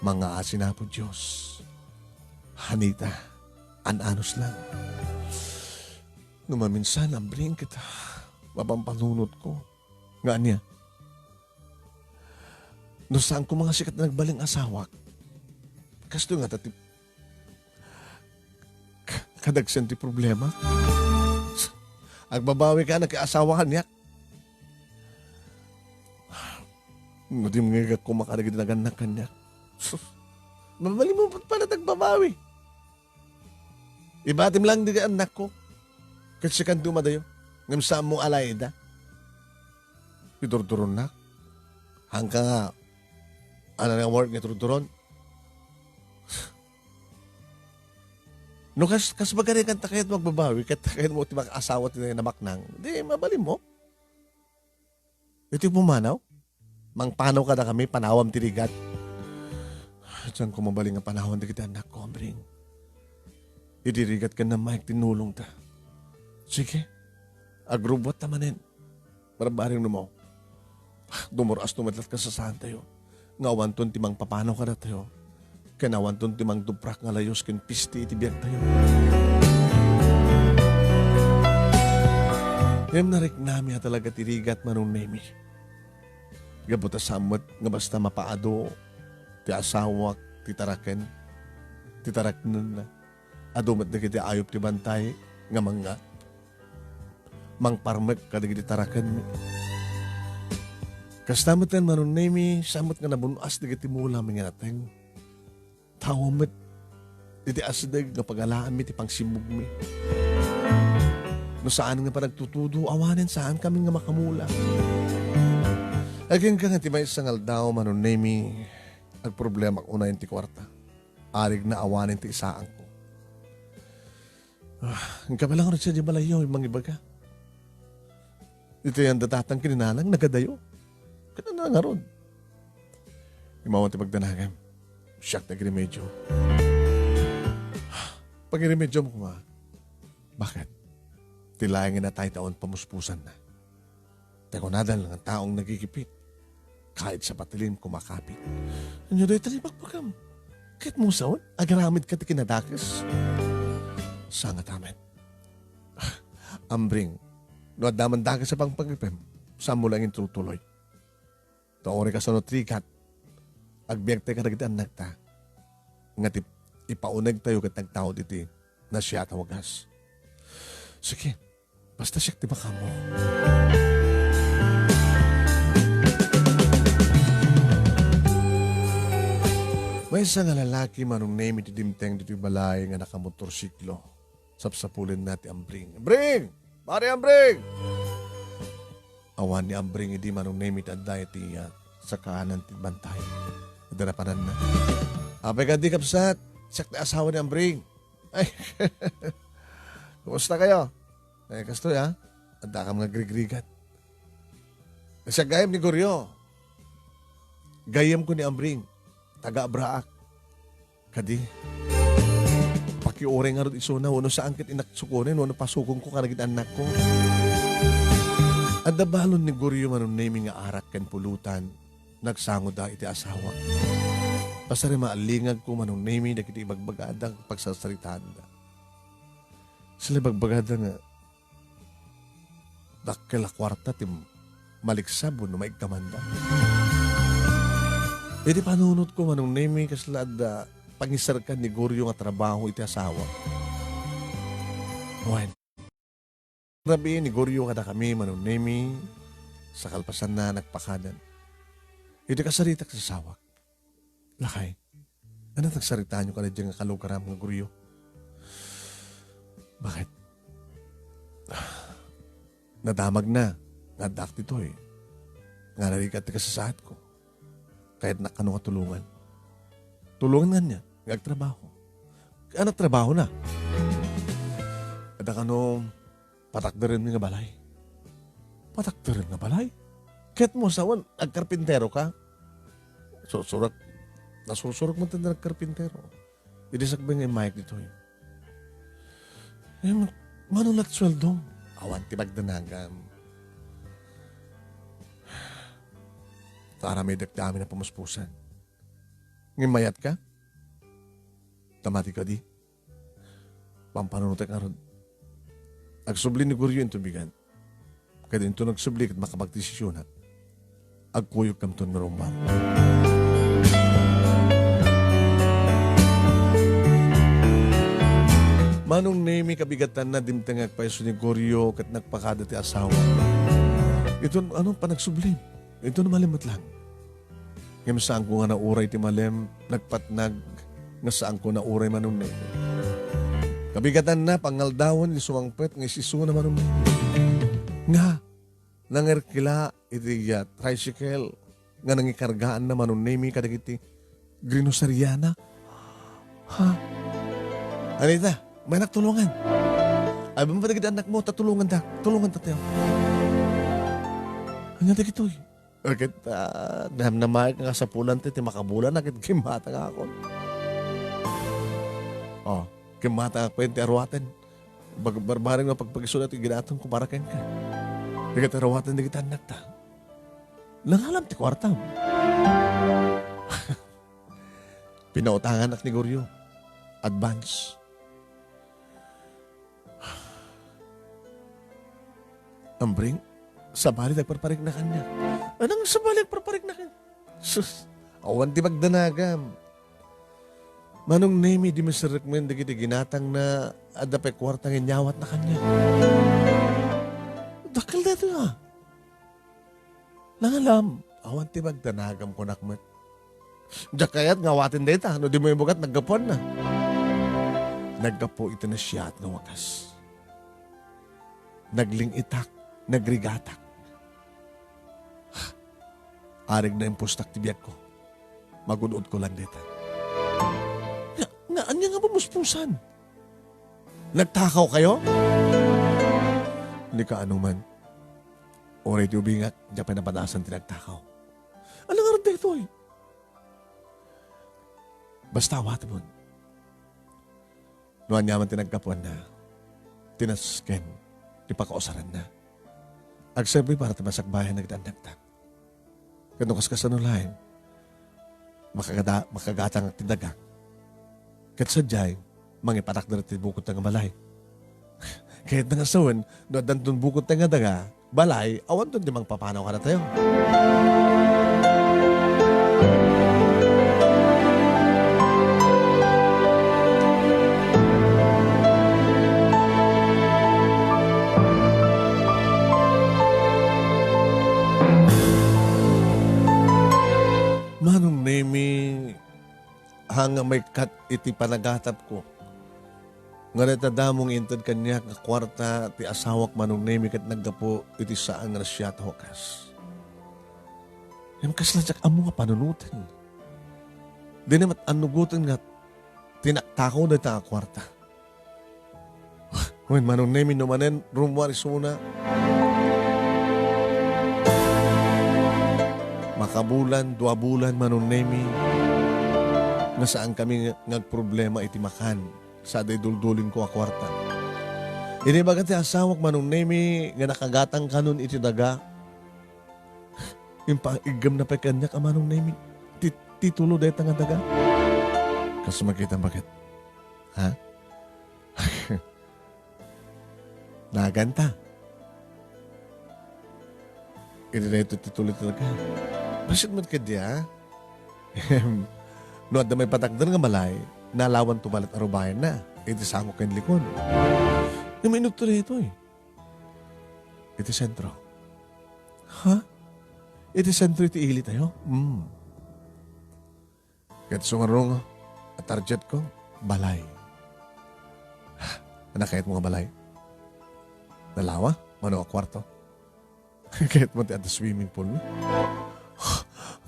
Mga asin na po Diyos. Hanita, ananos lang. Numaminsan, ambring kita. Mapampanunod ko. Nga niya. No saan ko mga sikat na nagbaling asawak. Kasto nga tati. Kadagsan ti problema. Agbabawi ka na kay asawahan niya. Hindi mga kumakaragid na ganak kanya. Sus, mabali mo pala tagbabawi. Ibatim lang di ka anak ko. Kasi kan dumadayo. Ngam saan mo alay da. Idurduron na. Hangka nga. Ano nga work nga turduron. No, kas bagay kan takayat magbabawi, takayat mo tibak asawa tinay na maknang, di mabalim mo. Ito yung pumanaw. Mangpanaw ka na kami, panawam tirigat. Diyan ko mabaling ang panahon di kita anak ko, Ambring. Idirigat ka na Mike, tinulong ta. Sige, agrubot tamanin. Marabaring mo. Dumuras tumadlat ka sa saan tayo. Ngawan ton timang papanaw ka na tayo. Kanawan ton timang duprak nga layos kin pisti itibiyag tayo. Ngayon narik nami talaga tirigat manong nemi. Gabuta samot nga basta mapaado ti asawak titaraken. Titaraknan na. Adumat na kita ayop ti bantay nga mga mangparmek kadag titaraken mi. Kastamot yan manong nemi, samot nga nabunuas na kita mula mga nateng. Tawamit, iti asdag nga pag-alaan mi, ti pangsimog mi. No saan nga pa nagtutudo, awanin saan kami nga makamula. Aging ka nga ti may sangal daw manunemi, ang problema ko unayin ti kwarta. Arig na awanin ti isaan ko. Ang kabalang rin siya di balayo, yung mga ibaga. Ito yung datatang kininanang nagadayo. Kana na nga ron. Imawan ti pagdanagan. Siyak na grimedyo. Pag grimedyo mo kuma, bakit? Tilayangin na tayo taon pamuspusan na. Takunadal lang ang taong nagigipit. Kahit sa patilin kumakapit. Ano do'y talibakbakam? Kahit mo saon, agaramid ka ti kinadakas. Sangat amin. Ambring, no adaman dagas sa pangpagipem, saan mo lang tutuloy. Taori ka sa notrikat, agbiyak tayo karagitan nagta. Nga ipaunag tayo kat nagtao diti na siya tawagas. Sige, basta siya tiba ka mo. May isang lalaki manong name iti dimteng dito balay nga nakamotorsiklo. Sapsapulin natin Ambring. Ambring! Pare Ambring! Awan ni Ambring hindi manong name iti aday iti sa kahanan ti bantay. Darapanan na. Apay ka di kapsat. Siyak na asawa ni Ambring. Ay, kumusta kayo? Ay, kastoy ha? Anda ka mga grigrigat. Siya gayam ni Goryo. Gayam ko ni Ambring. Taga-Abraak. Kadi. Pakiore nga rin iso na. Wano saan kit inaksukunin. Wano pasukong ko karagit anak ko. At dabalon ni Goryo manong naming nga arak ken pulutan. Nagsangod da iti asawa. Pasari maalingag ko manong naming na kiti bagbagadang pagsasaritaan da. Sila bagbagadang nga dakkel kwarta tim maliksabo no maigkamanda. Iti panunot ko manong naming kaslad da pangisarkan ni Goryo nga trabaho iti asawa. Well, grabe ni Goryo kada kami manong naming sa kalpasan na nagpakadan. Iti kasarita sa sawak. Lakay, ano nagsarita nyo ka na dyan nga kalugaram ng Goryo? Bakit? Nadamag na. Nadak dito eh. Nga narikat ka sa saat ko. Kahit nakano nga tulungan. Tulungan nga niya. Nagtrabaho. Ano trabaho na? Kada kano patakdarin nga balay. Patakdarin nga balay? Kahit mo sawan, nagkarpintero ka. Susurak. Nasusurak mo tayo nagkarpintero. Idisakbay nga yung mic dito eh. Manulat sweldo. Awan tibagdanagam. Para may dagdami na pamuspusan. Ngayon mayat ka? Tamati ka di? Pampanunutek nga ron. Agsubli ni Goryo yung tubigan. Kaya ito nagsubli at makapagdesisyon at agkuyog kamton nga rumbang. Manong name kabigatan na dimtang agpaiso ni Goryo kat nagpakada ti asawa. Ito anong panagsublim? Ito na malimot lang. Ngem saan ko nga nauray ti malem, nagpatnag, nga saan ko nauray manunay. Kabigatan na, pangaldawon, isumangpet, nga isiso na manunay. Nga, nangerkila, iti tricycle, nga nangikargaan na manunay, mi kadagiti, grinosariana. Ha? Anita, may nagtulungan. Ay, ba mapadagit anak mo, tatulungan ta. Tulungan ta tayo. Ano na gito'y? Bakit, namay ka nga sa pulan ti makabulan, nakit kimata nga ako. Oh, kimata nga kwente arwaten. Barbaring nga pagpagisulat, ginatong kumarakin ka. Nakit arwaten, nakit anak ta. Langalam ti kwarta. Pinautangan ak ni Goryo. Advance. Ambring, sabali nagparparik na kanya. Anong sabali nagparparik na kanya? Sus, awan di magdanagam. Manong nemi di masarikmen di kita ginatang na adapay kwartang inyawat na kanya. Dakil na ito ha. Nangalam, awan di magdanagam ko nakmet. Diyak kaya't ngawatin dita, no di mo yung bukat, naggapon na. Naggapo ito na siya at ngawakas. Naglingitak, nagrigatak. Arig na yung pustak tibiyag ko. Magunod ko lang dita. Anya nga ba muspusan? Nagtakaw kayo? Hindi ka anuman. Oray ti ubingat, diya pa napadasan tinagtakaw. Ano nga rin dito eh? Basta awat mo. Noan yaman tinagkapuan na, tinasken, ipakausaran na. Agsabi para tamasakbayan nagdandagdag. Kano kaskasan nulahin, makagatang at tindagang. Kat sadyay, mangipatak na rin bukod ng balay. Kahit nangasawan, noan dantun bukod ng daga, balay, awan doon di mang papanaw ka na tayo. Manong nemi hanga may kat iti panagatap ko. Nga natadamong intad kanya nga kwarta ti asawak manong nemi kat naggapo iti saan nga siya hokas. Yung kasladyak amo nga panunutin. Di namat anugutin nga tinaktakaw na ita nga kwarta. When manong nemi numanen rumwari suna. Makabulan, 2 bulan manong nemi nga saan kami nagproblema iti makan sa day duldulin ko a kwarta. Ini bagat ti asawak manong nemi nga nakagatang kanon iti daga. Yung paigam na pa kanya ka manong nemi titulo deta nga daga. Kaso makita bakit? Ha? Naganta. Iti na ito titulo talaga. Basit mo ka diya? No, at may patakdan nga malay, nalawan tumalat arubayan na. Iti samok kayo likod. Naminog to na ito eh. Iti sentro. Ha? Iti sentro iti ili tayo? Kahit sungarong at target ko, balay. Nakayat mo nga balay? Nalawa? Mano ang kwarto? Kahit mo ti at swimming pool mo?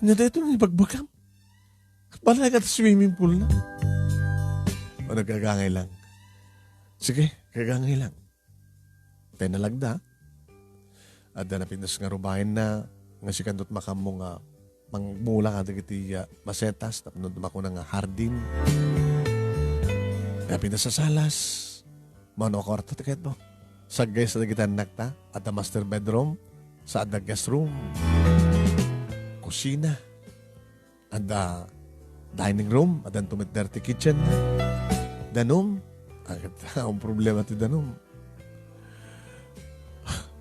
Ano dito na ibagbagam? Balay ka at swimming pool na? O nagkagangay lang? Sige, kagangay lang. Tayo nalagda. At napinas nga rubahin na nga si kandot makamong mangmula ka dagiti masetas tapno dumako na nga hardin. Napinas sa salas. Mano ako orto tikit mo. Sagay sa dagitan nakta at the master bedroom sa the guest room. Kusina. At the dining room. At the dirty kitchen. Danom. Ang problema ti danom.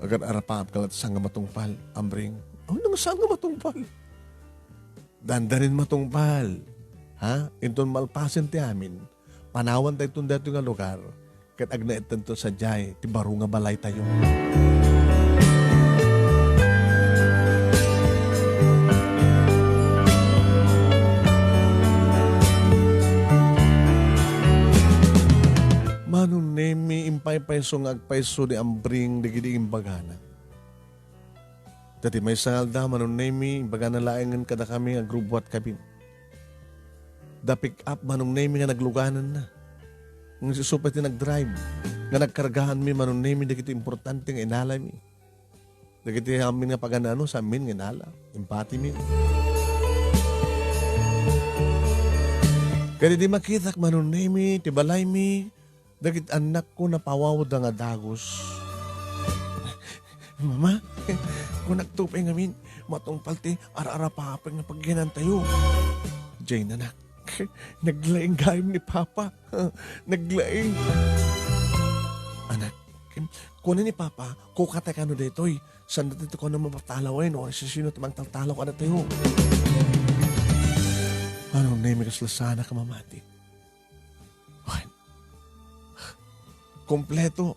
Agar arapap kalat saan nga matungpal. Ambring. Ano nga saan nga matungpal? Dandarin matungpal. Ha? Inton malpasin ti amin. Panawan tayo itong dato nga lugar. Kat agnaet tanto sa jay. Ti baro nga balay tayo. payso nga agpayso di ambring digidi imbagana. Dati may sangal da manon nemi imbagana laengan kada kami agrubwat kabin. Da pick up manong nemi nga nagluganan na. Ng susupati nag-drive. Nga nagkargahan mi manon nemi dagiti importante nga inala mi. Dagiti amin nga paganano sa amin nga inala. Empati mi. Kaya di makita manon nemi, tibalay mi. Dagit anak ko napawawad nga dagos. Mama, kung nagtupay ngamin, matong palti, ara-ara papag na pagginan tayo. Jane, anak, naglaing gayam ni Papa. Naglaing. Anak, kunin ni Papa, kukatay ka no dito'y. Saan dito ko na mapatalawin o sino tamang taltalaw ka na tayo. Anong name ka sana ka mamati? Kompleto.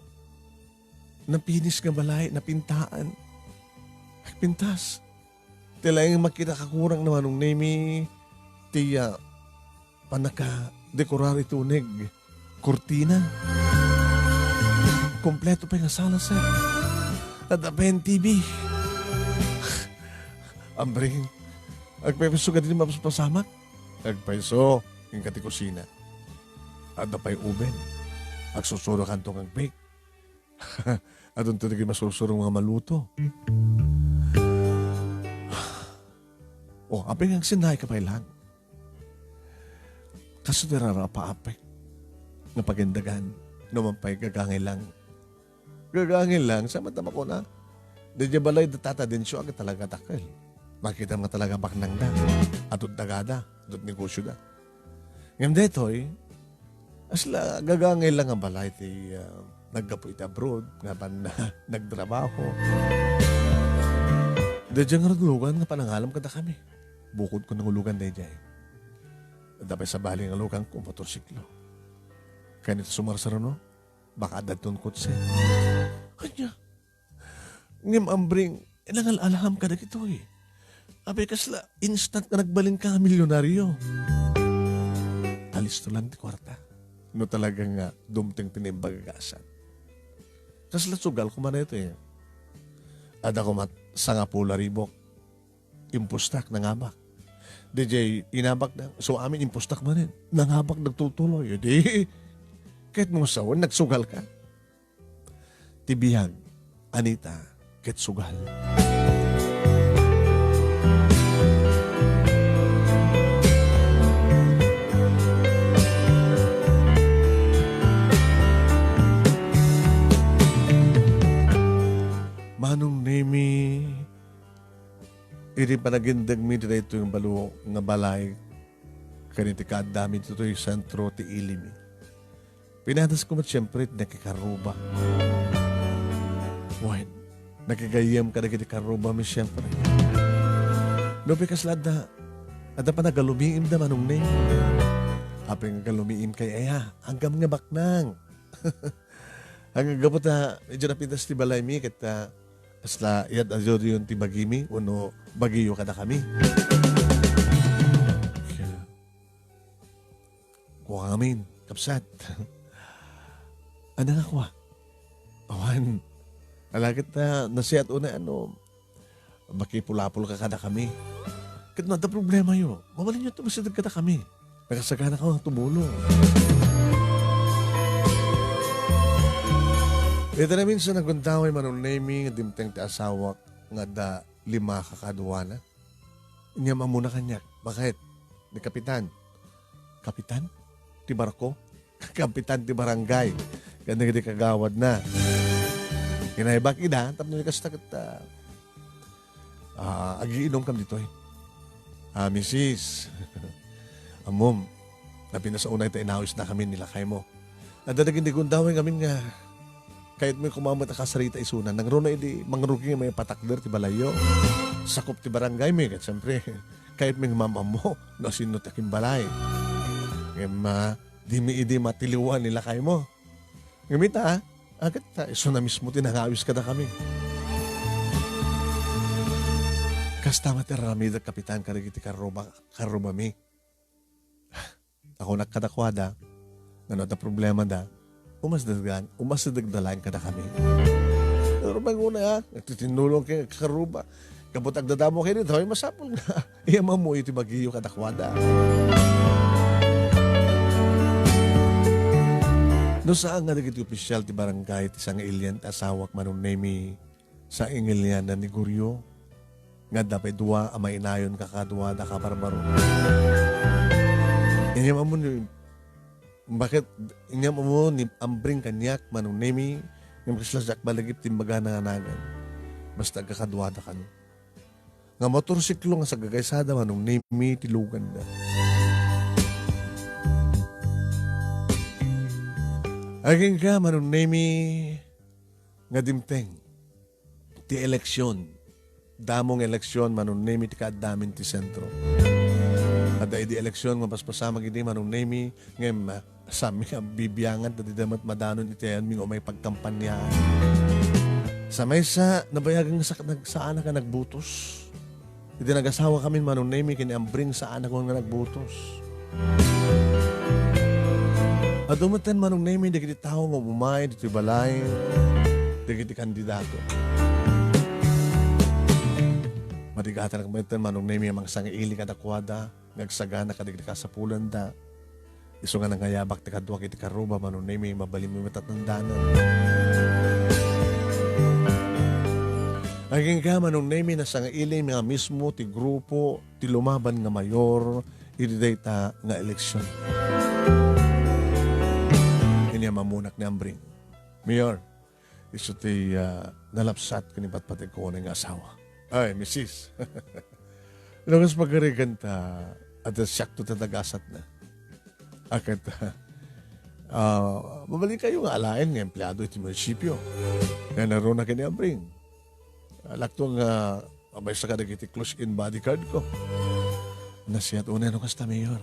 Napinis nga balay, napintaan. Pintas. Tila yung makita kakurang naman ng nemi tiya panaka dekorari tunig. Kurtina. Kompleto pa yung sala sir. Nadabayan TV. Ambring. Agpapaiso ka din mapasamak. Agpaiso. Yung kati kusina. Adapay uben. Agsusuro kanto kang bake. Adun to naging masusurong mga maluto. Oh, apeng ang sinay ka pa ilang. Kaso nirarapa-apek. Napagindagan. Numampay gagangin lang. Gagangin lang. Sa matama ko na. Dadya balay datata din siya agad talaga takal. Makita mo talaga baknang da. Atut dagada. Atut negosyo da. Ngayon detoy, asla gagangin lang ang balay ti nagkapoy abroad, nga pa na nagtrabaho. Dadya nga nagulugan nga panangalam kada kami. Bukod ko ng ulugan dadya. Dapay sa baling ang lugang kong motorsiklo. Kaya nito sumarsaro no, baka dadton kutse. Kanya, ngim ambring, ilangal alaham ka na kito eh. Abay kasla, instant na nagbalin ka milyonaryo. Alis to lang di kwarta. No talagang dumting tinimbagagasan. Kasla sugal ko man ito eh. Ada ko sanga pula ribok. Impustak, nangabak. DJ, inabak na. So amin impustak man rin. Nangabak, nagtutuloy. Di, kahit mo sawan, nagsugal ka. Tibihag, Anita, kahit sugal. Manong nemi, iri panagindag mi dito yung balo nga balay, kaniti kadami dito yung sentro ti ilimi. Pinadas ko mat siyempre, nakikaruba. Wait, nakigayam ka na kiti karuba mi siyempre. Nopi kaslada, ada pa nagalumiim da manong nemi. Apeng galumiim kay aya, hanggang nga baknang. Hanggang gabot na, medyo napintas ti balay mi, kita asla yad adyo yung tibagimi uno bagiyo kada kami. Kuha ngamin, kapsat. Ano nga kuha? Awan, alagit na nasiyat una makipulapul ka kada kami. Kit na problema yun. Mawalin nyo ito, masidag kada kami. Nakasagana ka tumulong. Ito na minsan nagundaway manon naming dimteng ti asawak nga da 5 kakaduana. Inya mamuna kanyak. Bakit? Ni Kapitan. Kapitan? Ti barko? Kapitan ti barangay. Ganda di kagawad na. Kinaibak ida. Tapos ni kastakit agiinom kam dito eh. Mrs. Amom. Napinasa una ito inawis na kami nila kay mo. Nadadagin di gundaway kami nga kahit may kumamat na kasarita isunan, nang rona hindi mangrugi may patakder ti balayo. Sakop ti barangay may, kat siyempre, kahit may mama mo, nasinot aking balay. Ngayon di mi idi matiliwan nila kayo mo. Ngayon agad iso na mismo tinangawis ka na kami. Kasta matirami da kapitan karigiti karuba mi. Ako nakadakwada, nga na problema da, umasdagdalan ka na kami. Pero maguna ha, nagtitinulong kayo karuba. Kabut agdadamo kayo nito, ay masapol nga. Iyama mo iti magiyo kadakwada. No saan nga nagiti opisyal ti barangay ti isang alien asawak manong nemi sa ingilyan na ni Guryo. Nga dapat dua amay inayon kakadwa da kabarbaro. Inyam mo ni bakit inyam mo ni ambring kanyak manong nemi ng kaslasak balagip timbaga na anagan. Basta kakadwa da kan. Nga motorsiklo nga sa gagaysada manong nemi tilugan da. Aging ka manong nemi nga dimteng ti eleksyon. Damong eleksyon manong nemi ti kaadamin ti sentro. Ada di eleksyon nga paspasama gidi manong nemi ngem sami ang bibiyangan tadi damat madanon iti ayan ming umay pagkampanya. Sa may sa nabayagang saan ka nagbutos. Iti nag-asawa kami manong nemi kini ambring saan ako nga nagbutos. At dumatan manong nemi dagiti tao nga bumay dito balay dagiti kandidato. Matigatan ang kumaitan manong nemi ang mga sangiili kadakwada, nagsagana kadigdi ka sa pulanda. Iso nga nangayabak ti kadwa kiti karuba manong nemi mabalim mi matatanda. Aging ka manong nemi na sangiili mga mismo ti grupo ti lumaban nga mayor iti data nga eleksyon. Inya mamunak ni ambring. Mayor, iso ti nalapsat kanipat pati ko na nga asawa. Ay, misis. Lakas pagkarigan ta at siyakto tatagasat na. Akit, mabalik kayo nga alain ng empleyado iti munisipyo. Kaya naroon na kaniambring. Lakto nga, abay sa kadagiti close-in bodyguard ko. Nasiyat una nung kasta, Mayor.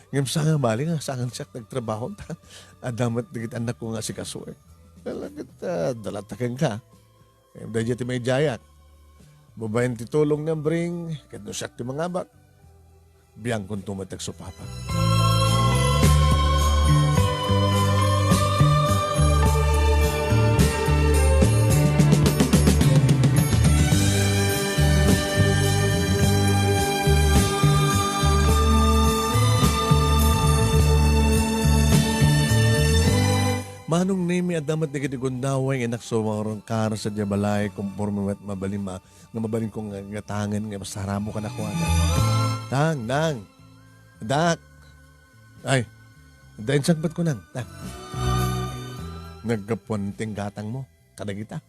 Ngayon sa nga bali nga, sa nga siyak nagtrabaho ta. Adamat digit anak ko nga si Kasuy. Kalagit, dalatakan ka. Dahil ti may jayak. Babayan ti tulong ng bring, kahit no siyak ti mga bak, biyang kung tumatag supapan. Manong nemi adamat ni kitigundaway nga naksumarong kara sa diabalay kumporme met mabalima nga mabalin kong ngatangan nga masaramo ka na kuwana. Nang, dak. Ay, dahin sagbat ko nang. Nagkapunting gatang mo, kadagita.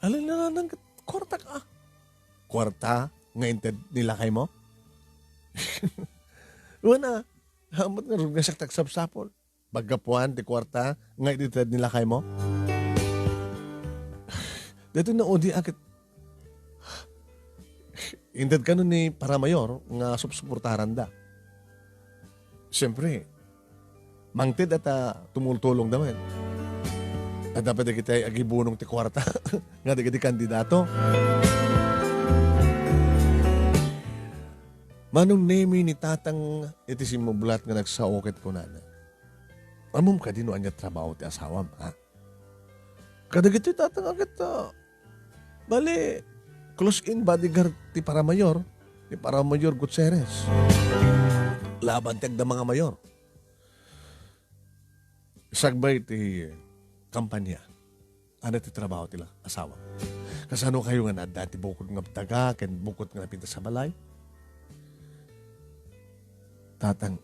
Alin na nang kwarta ka. Kwarta nga inted nilakay mo? Wana, hamot nga rin nga siya tagsapsapol. Pagkapuan, ti kwarta, nga ititad nila kay mo. Dito na odi akit. Intad ka nun ni para mayor, nga supsuportaran da. Siyempre, mangtid at tumultulong naman. At dapat na kita agibunong ti kwarta, nga di kandidato. Manong nemi ni tatang iti simublat nga nagsaokit ko na. Amom ka din anya trabaho ti asawam, ha? Kadagito tatang agad bali, close-in bodyguard ti Paramayor Gutierrez. Laban ti agda mga mayor. Sagbay ti kampanya. Ano ti trabaho tila asawam. Kasano kayo nga na dati bukod nga taga, ken bukod nga napinta sa balay? Tatang,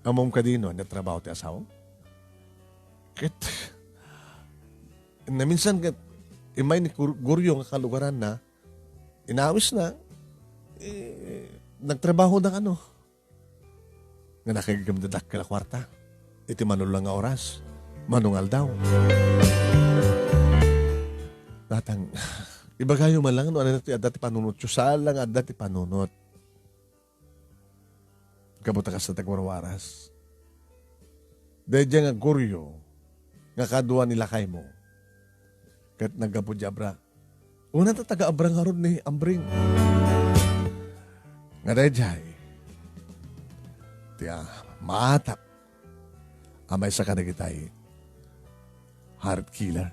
amom ka din, na trabaho ti asawa? Kit, na minsan, imay ni Guryo nga kalugaran na, inawis na, nagtrabaho na ano. Nga nakigamdadak ka na kwarta. Iti manulang nga oras. Manungal daw. Tatang, iba kayo man lang, ano na ito, dati panunot. Susal lang, dati panunot. Kabuta ka sa tagwarwaras. Dahil dyan nga Guryo, nga kadwa nila kay mo. Kat nagkapudjabra. Una ta taga-abrang harod ni Ambring. Nga dahil dyan, tiya, maatap. Amay sa kanagitay. Heart killer.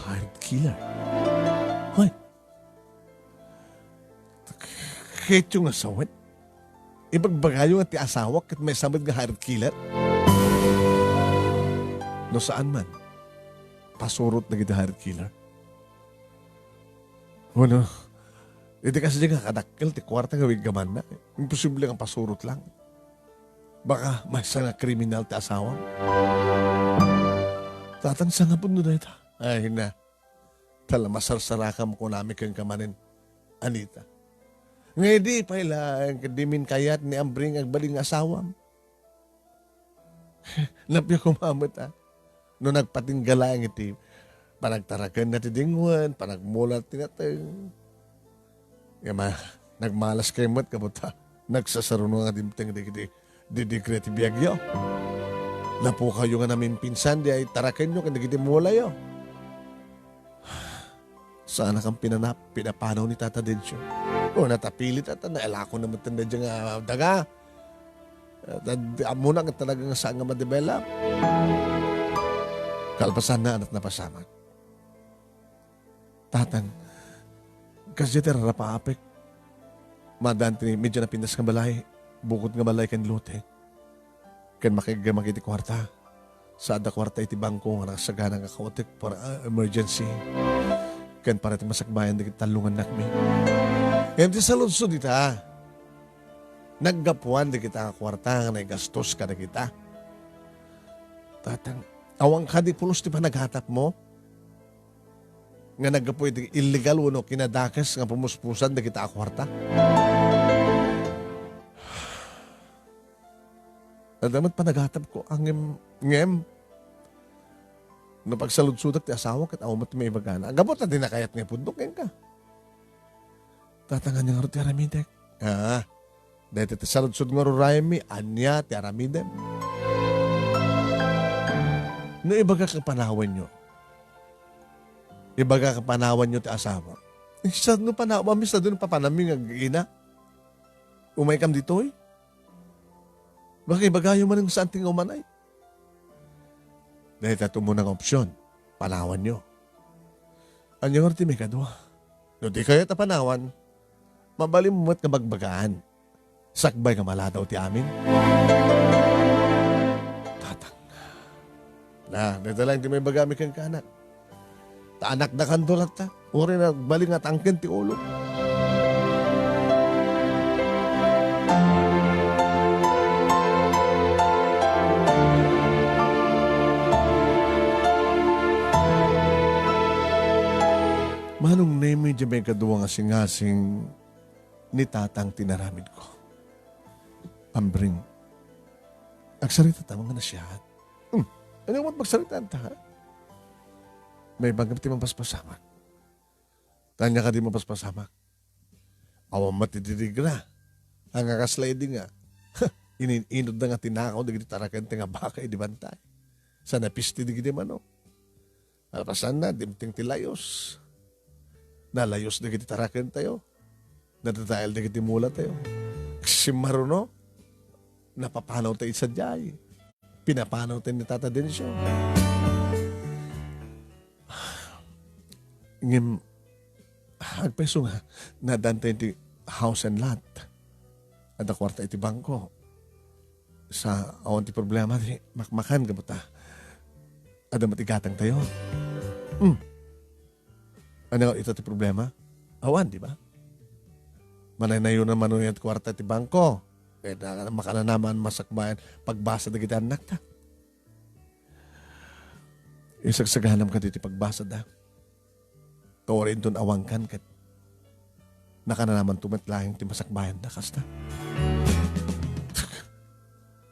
Heart killer. Hoy. Kahit yung asawat. Ibagbagayo nga ti asawa kat may samad nga heart killer. No saan man. Pasurot na kita heart killer. Ano? Hindi kasi nga kadakkel ti kwarta nga wigaman na. Imposible nga pasurot lang. Baka may nga kriminal ti asawa. Tatang sa nga po na ito. Ay na. Tala masarsarakam ko namin kang kamanin. Anita. Ngayon di pa ilang kadimin kayat ni Ambring agbaling asawam. Napya kumamot no nagpatinggala ang iti. Panagtarakan na ti dingwan, panagmulat ti natang. Yama, nagmalas kay mat kabuta. Nagsasaruno nga dimteng di dekreti biyagyo. Napo kayo nga namin pinsan, di ay tarakan nyo, kanagiti mula yo. Sana kang pinapanaw ni Tata Densyo. O natapilit at nailako naman tanda dyan nga daga. Muna nga talaga nga saan nga ma-develop. Kalpasan na at napasamat. Tatang, kasi tira rapaapik. Madan medyo na pindas nga balay. Bukod nga balay kan lute. Kan makiti kwarta. Sa ada kwarta iti bangko nga nakasagana nga kaotik para emergency. Kan para iti masakbayan di talungan nakmi. Ngayon di sa lunsod ita. Naggapuan di kita nga kwarta nga naigastos ka na kita. Tatang, awang ka di pulos di pa naghatap mo? Nga naggapuan di illegal uno kinadakas nga pumuspusan di kita kwarta. Nadamat pa naghatap ko ang ngem. No pagsalud-sudak ti asawa kat awmat may ibagana. Agabot na din nakayat nga pundok ka. Tatangan niya nga ro ti aramidek. Dahil ti salud-sud nga ro rayami, anya ti aramidem. No ibaga kang panawan nyo. Ibaga kang panawan nyo ti asawa. Isa no panawan, misa doon papanaming ag-ina. Umay kam dito eh. Baka ibagayo man ng saan tingaw manay. Dahil tato mo ng opsyon, panawan nyo. Anyang arti may kadwa. No di kayo tapanawan, mabalim mo't kabagbagaan. Sakbay ka maladaw ti amin. Tatang. Dito lang di may bagami kang kanak. Taanak na kandulat ta. Uri na baling at angkin ti ulo. Manong name medyo may kaduwa nga singasing ni tatang tinaramid ko. Ambring. Agsarita ta mga nasyahat. Ano mo magsalita ta? May bagam ti mapaspasamak. Tanya ka di mapaspasamak. Awang matididig na. Ang akasliding nga. Ininod na nga tinakaw na tarakan ti nga baka di bantay. Sa napisti di mano. Alpasan na, dimting tilayos. Nalayos na kiti tarakan tayo. Natatayal na kiti mula tayo. Kasi maruno, napapanaw tayo sa jay. Pinapanaw tayo ni Tata Densyo. Ngim, agpeso nga, nadantay ti house and lot. At kwarta iti bangko. Sa awan ti problema, ti makmakan ka ba ta? Ada matigatang tayo. Ano ito ti problema? Awan, di ba? Mananayo naman yung kwarta ti bangko. Kaya makana naman masakbayan pagbasa na kita anak ta. Isagsaganam ka dito pagbasa da. Kawarin doon awangkan kat. Nakana naman tumatlahing ti masakbayan na kasta.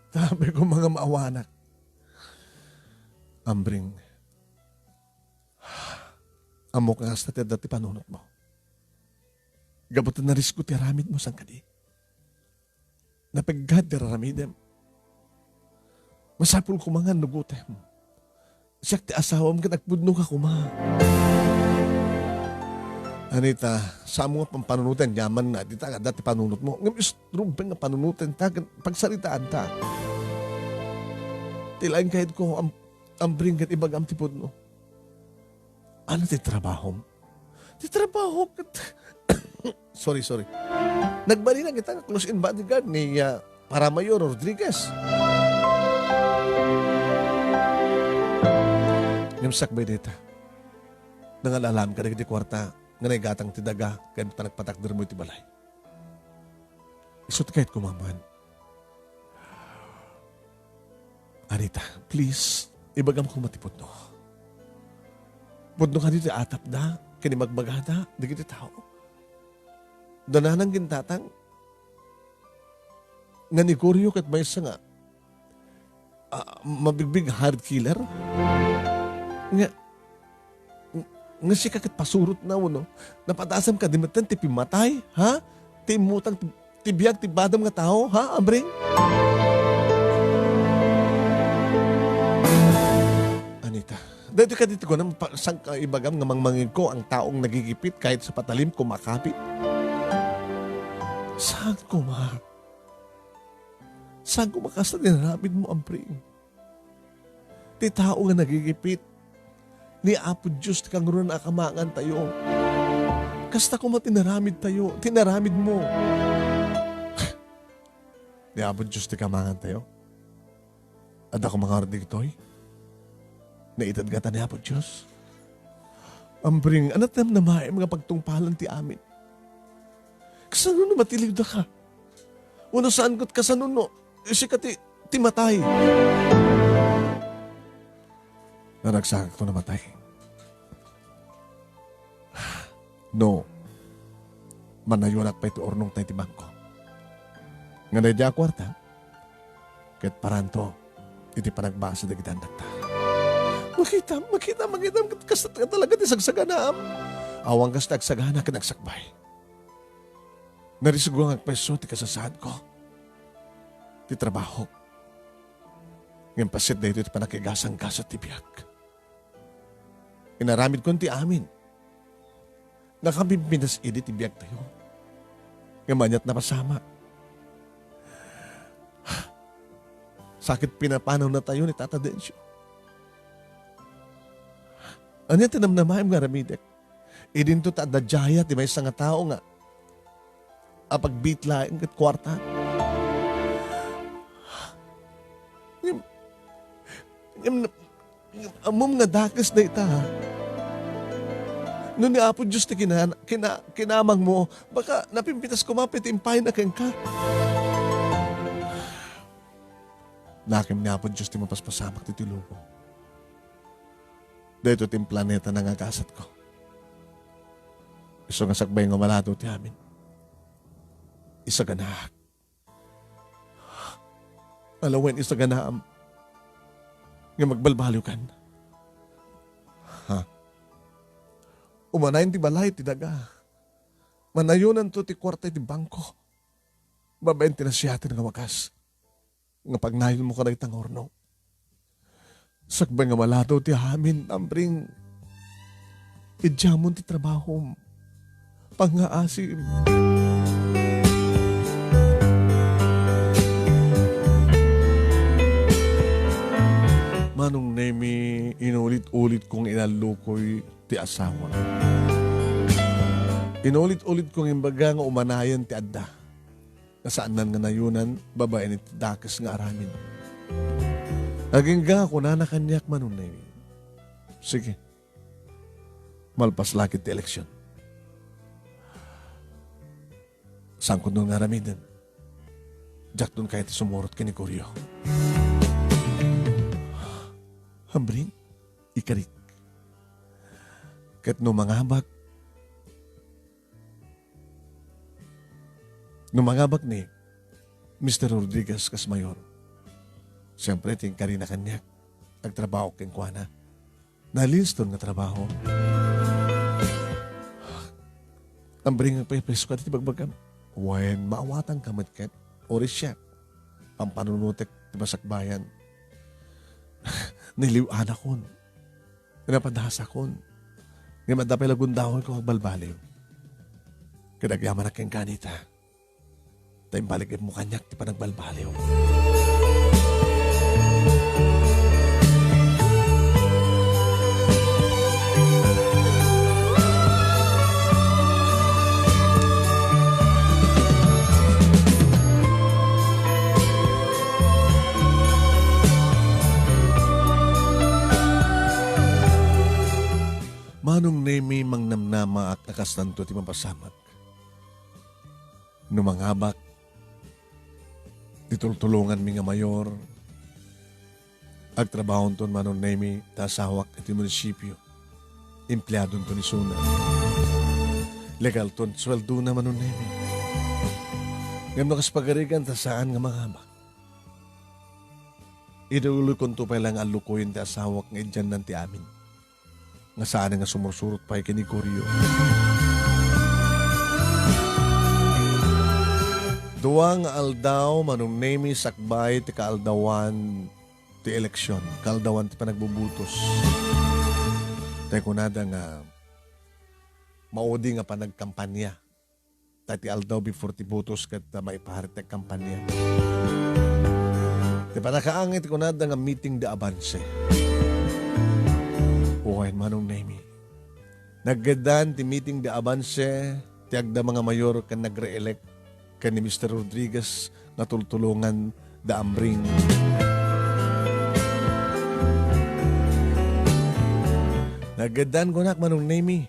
Sabi ko mga maawanak. Ambring. Amok nga sa dati panunot mo. Gabutan na risko ti aramid mo sang kadi. Napaggad ti aramidem. Masapul ko mga nugutem. Siyak ti asawam ka nagpudno ka kuma. Anita, sa mga pampanunutan, yaman na, di ta dati panunot mo. Ngayon, istrubeng nga panunutan ta, pagsalitaan ta. Tilain kahit ko ang bringkat ibagam tipod no. Ano ti trabaho? Ti trabaho kat... sorry. Nagbali na kita close in bodyguard ni Paramayor Rodriguez. Yung sakbay dita. Nangalalam ka na di kwarta nga naigatang ti daga kaya nagpatakder mo iti balay. Isot kahit kumaman. Anita, please, ibagam ko matipod no. Pudno ka dito atap da, kini magbagada, di kita tao. Dananang gintatang, nga ni Koryo kat may isa nga, mabigbig hard killer. Nga siya kakit pasurot na no, napatasam ka, di matan tipi matay, ha? Timutang, tibiyag, tibadam nga tao, ha, Ambring? Anita, dito ka dito ko nang sang ibagam nga mangmangin ko ang taong nagigipit kahit sa patalim kumakapit. Saan ko Saan ko makasta dinarapid mo ang pring? Ti tao nga nagigipit. Ni Apo Diyos ti kang ron akamangan tayo. Kasta ko matinaramid tayo. Tinaramid mo. Ni Apo Diyos ti kamangan tayo. At ako mga ardigtoy. Naitad ka ta ni Apo Diyos. Ambring, anat na may mga pagtungpalan ti amin. Kasano na matilig da ka? Uno saan ko't kasano no? Isi ka ti matay. Naragsakak to na matay. No. Manayunak pa ito ornong tayo ti bangko. Nga na di akwarta. Kahit paranto, iti panagbasa da gitandak ta. Makita. Kastat ka talaga ti sagsaganaam. Awang kastat sagsagana ka nagsakbay. Narisugo ang agpeso ti kasasad ko. Ti trabaho. Ngayon pasit na ito ti panakigasang ka sa tibiyag. Inaramid ko ti amin. Nakabimpinas idi tibiyag tayo. Ngayon manyat na pasama. Sakit pinapanaw na tayo ni Tata Densyo. Ano yan tinamnamayam nga ramidek? Idin to tadadjaya ti may isang tao nga apagbitlaing kat kwarta. Amom nga dakas na ita ha. Noon ni Apo Diyos ti kinamang mo, baka napimpitas kumapit impay na keng ka. Nakim ni Apo Diyos ti mapaspasamak ti tilugo. Dito tim planeta na ngagasat ko. Iso nga sakbay nga malato ti amin. Isa ganak. Alawen isa ganaam. Nga magbalbaliw kan. Ha? Umanayin ti balay ti daga. Manayunan to ti kwarta ti bangko. Babayin ti nasyatin nga wakas. Nga pagnayon mo ka na itang orno. Sakbay nga malato ti amin, Ambring. Idjamon ti trabaho. Pangaasim. Manong nemi, inulit-ulit kong inalukoy ti asawa. Inulit-ulit kong imbaga nga umanayan ti adda. Nasaan nan nga nayunan, babae ni dakas nga aramin. Aging ga ako na nakanyak manong nemi. Sige. Malpas lakit ti eleksyon. Sangkod nung naramidan. Diyak dun kahit sumurot ka ni Koryo. Hambring, ikarik. Kat numangabak ni Mr. Rodriguez kas mayor. Siyempre, tingkari na kanyak. Nagtrabaho keng kuana. Nalinston nga trabaho. Ambring ang paipreso ka dito bagbagam. When maawatang kamatkat, oris siya. Pampanunutek di masakbayan. Niliwan akon. Napadasa kon. Nga madapay lagundahon ko magbalbaliw. Kadagyaman na keng kanita. Tayong balik mo kanyak di pa nagbalbaliw. na maakas nanto ti mapasamak. Numangabak, ditultulungan mi nga mayor, agtrabahon ton manon nemi tasawak iti munisipyo, empleyadon to ni Suna. Legal ton sweldo na manon nemi. Ngam nakas pagarigan ta saan nga mangabak. Idauloy kon to pa lang alukoyin ti asawak nga idyan nanti amin. Nga saan nga sumursurot pa kini Koryo. Duwang aldaw manong nemi sakbay ti kaaldawan ti eleksyon. Kaaldawan ti panagbubutos. Tayo kunada nga maudi nga panagkampanya. Tayo ti aldaw before ti butos kat maipaharit ti kampanya. Ti panakaangit ko na nga meeting de abanse. Uwain manong nemi. Naggadan ti meeting de abanse, ti agda mga mayor kan nagre-elect kan ni Mr. Rodriguez na tultulungan da Ambring. Naggadan ko na manong nemi.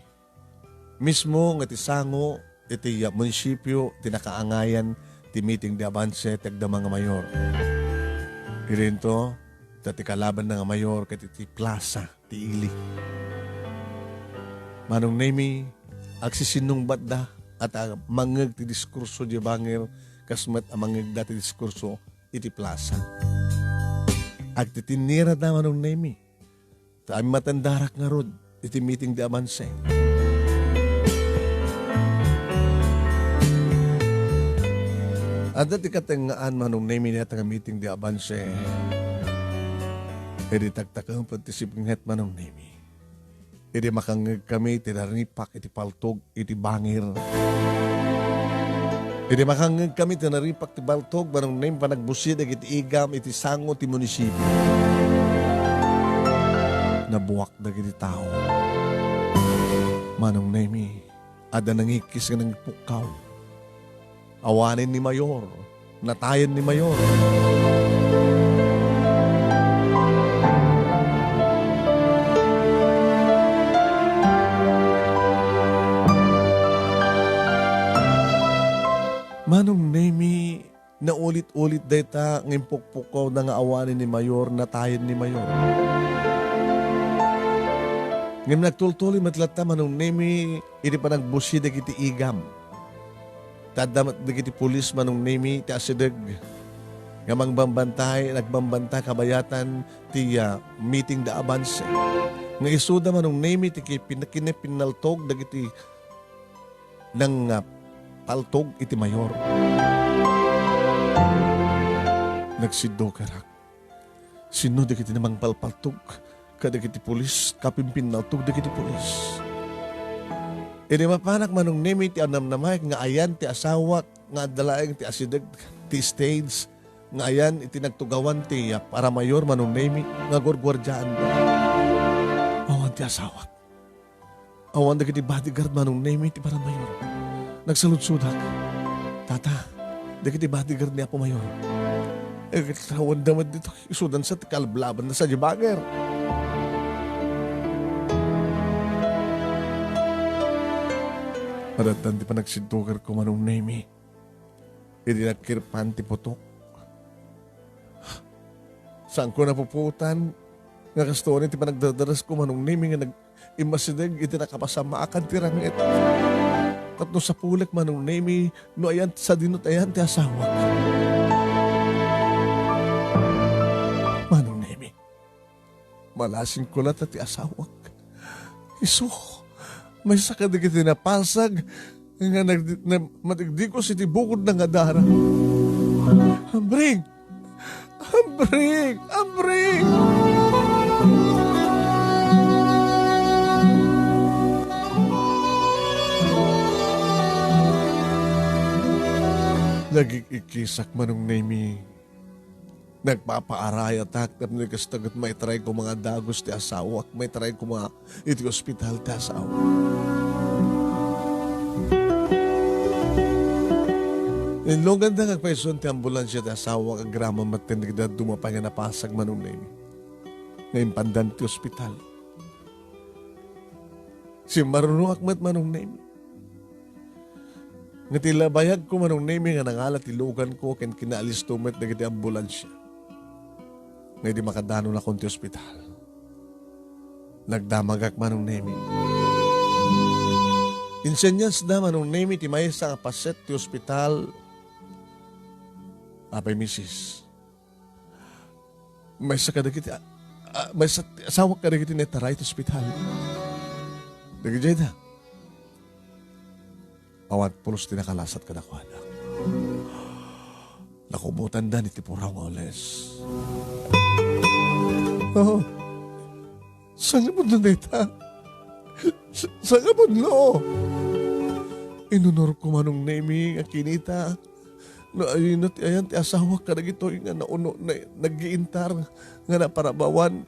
Mismo nga ti sango, iti munisipyo, tinakaangayan, ti meeting de abanse, ti agda mga mayor. Irinto, dati kalaban na nga mayor kat iti plaza, ti ili. Manong nemi, agsisinong batda at mangag ti diskurso di bangir kasmat amangag dati diskurso iti plaza. Ag ti tinira da manong nemi, taami matandarak nga rod, iti meeting di amanse. At dati katangaan manong nemi niya nga meeting di abanse. Edi tagtakang patisipinget manong nemi. Edi makangag kami tinaripak iti paltog iti bangir. Edi makangag kami tinaripak iti paltog manong nemi panagbusid iti igam iti sango ti munisipyo. Nabuwak dagiti tao. Manong nemi, ada nangikis ka ng pukaw. Awanin ni Mayor, natayan ni Mayor. Manong nemi, na ulit-ulit data ng pukpukaw na nga awanin ni Mayor, natayan ni Mayor. Ngam nagtultuloy matlata manong nemi, iti pa nagbusidag iti igam. Tadamat dagiti pulis manong nemi ti asideg. Ngamang bambantay, nagbambanta kabayatan ti meeting da abanse. Nga isuda manong nemi ti kinepinaltog dagiti ng paltog iti mayor. Nagsiddo karak. Sino dagiti namang palpaltog kadagiti pulis, kapimpinaltog dagiti pulis. Ini mapanak manong nemi ti anamnamay nga ayan ti asawak nga dalaeng ti asideg ti stage nga ayan iti nagtugawan ti para mayor manong nemi nga gwardyaan ba. Awan ti asawak. Awan dagiti bodyguard manong nemi ti para mayor. Nagsaludsudak. Tata, dagiti bodyguard ni Apo Mayor. Katawan damad dito isudan sa ti kalablaban na sa jibager. Padatan ti panagsidukar ko manong nemi. Hindi nakirpan ti putok. Saan ko napuputan? Nga kastorin ti panagdadaras ko manong nemi nga nag-imasideg iti nakapasamakan ti rangit. Tapno sa pulak manong nemi no ayan sa dinutayan ti asawak. Manong nemi. Malasing ko lang ti asawak. Iso. May sakad iti napasag nga matigdikos iti bukod ng adara. Ambring! Ambring! Ambring! Nagikikisak manong nemi. Nagpapaaray at akap na kastagat may try ko mga dagos ti asawak. May try ko mga iti ospital ti asawak. Inlogan na kagpaisun ti ambulansya ti asawak ang grama matindig na dumapay nga napasag manong nemi. Ngayon pandan ti ospital. Si marunong akmat manong name. Nga tila bayag ko manong name nga nangalat ilugan ko ken kinaalis tumet na kiti ambulansya. Nga di makadano na konti ospital. Nagdamagak manong name. Insenyas da manong name ti may sa paset ti ospital. Apay misis. May sa kadagiti may sa asawa kadagiti netaray ti ospital. Dagiti da. Awat pulos tinakalasat ka na ko, anak. Nakumutan da ni Tipuraw nga oles. Oh, saan mo na neta? Saan mo no? Inunor ko manong nemi nga kinita. No, ayun ti ayan ti asawa ka na gito nga nauno na nag-iintar nga naparabawan.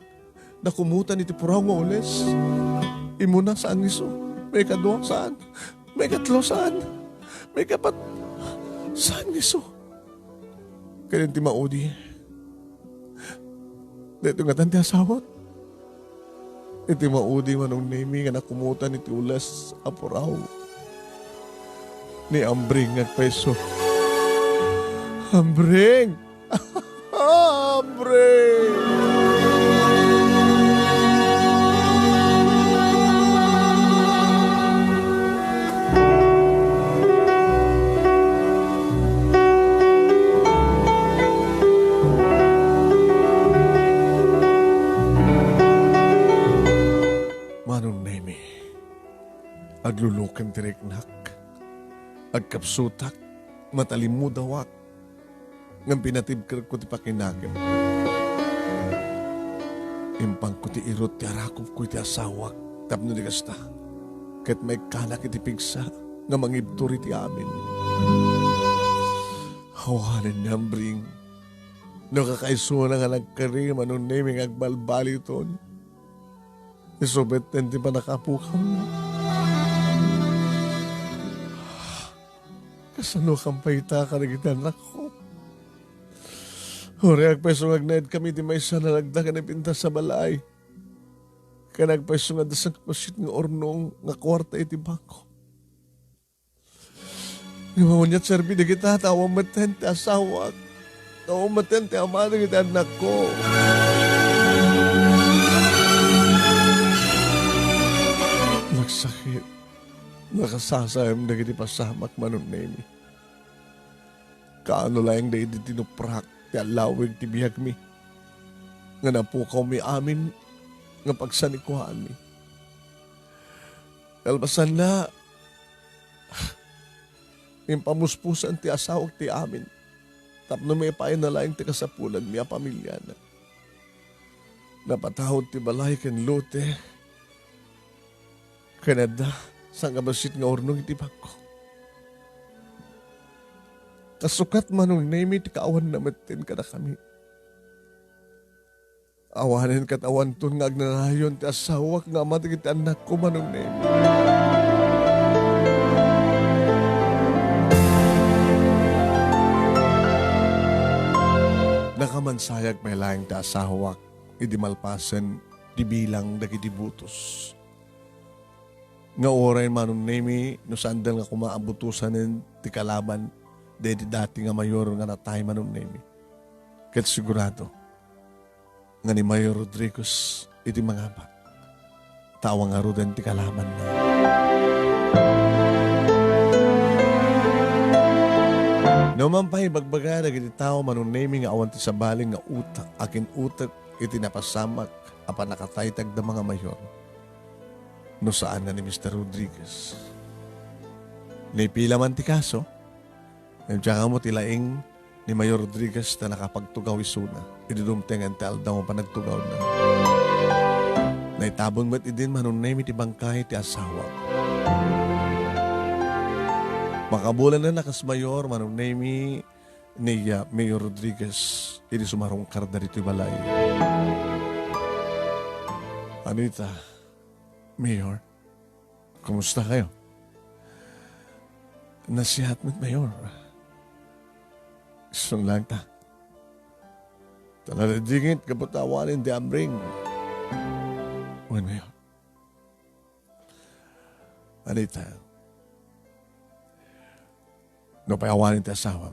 Nakumutan ni Tipuraw nga oles. Imo na saan iso? May kadwa saan? May katlo saan? May kapat saan iso? Kaya ti maudi. Dito nga tanti asawat. Iti maudi manong nemi nga nakumutan iti ulas apuraw. Ni Ambring at peso. Ambring! Ambring! Manong nemi, aglulukan tiriknak, agkapsutak, matalimudawak, ngam pinatibkar ko ti pakinagam. Impang ko ti irot ti arakov ko ti asawak, tapno di kasta, kat may kanak iti pigsa, nga mangibturi ti amin. Hawanan ni Ambring, nakakaisuna nga nagkari, manong nemi agbalbali ton. Isobet di pa nakapukaw mo. Kasano kang paita ka na gitanak ko? Hore, agpeso agnaid kami di may isa na nagdagan na pintas sa balay. Kaya nagpeso nga dasang pasit nga ornong nga kwarta iti bangko. Ngawanyat serbi na kita, tawang matente asawak. Tawang matente amado kita anak ko. Nagsakit. Nakasasayam na kiti pasamak manon nemi. Kaano lang da iti tinuprak ti alawig ti biyag mi. Nga napukaw mi amin nga pagsanikuhaan mi. Kalbasan na impamuspusan ti asawag ti amin. Tapno may pain na lang ti kasapulan mi a pamilya na. Napatahod ti balay ken lote. Kanada, sang kabasit nga ornong iti bangko. Kasukat manong nemi ti kaawan na matin ka na kami. Awanin kat awan ton nga agnanayon ti asawak nga matigit anak ko manong nemi. Nakamansayag may laing ti asawak, idi malpasan, di bilang dagiti butos. Nga oray manong nemi, no sandal nga kumaabutusan ti kalaban, dati nga mayor nga natay manong nemi. Kat sigurado, nga ni Mayor Rodriguez, iti mga bak, tawang arudan ti kalaban na. No mampay bagbaga, nagiti tao manong nemi nga awan ti sabaling nga utak, akin utak, iti napasamak, apa nakataytag da mga mayor. No saan na ni Mr. Rodriguez. Naipila man ti kaso, nandiyan mo tilaing ni Mayor Rodriguez na nakapagtugaw isuna. Idudumtengan ti aldaw mo pa nagtugaw na. Naitabon mo't idin manunay ti bangkay ti asawa. Makabulan na nakas Mayor manunay ni Mayor Rodriguez. Idi sumarong karda rito balay. Anita, Mayor, kumusta kayo? Nasihat mo't Mayor. Isang lang ta. Talaligingit kapatawanin di Ambring. Uwan Mayor. Anita, no payawanin ti asawam,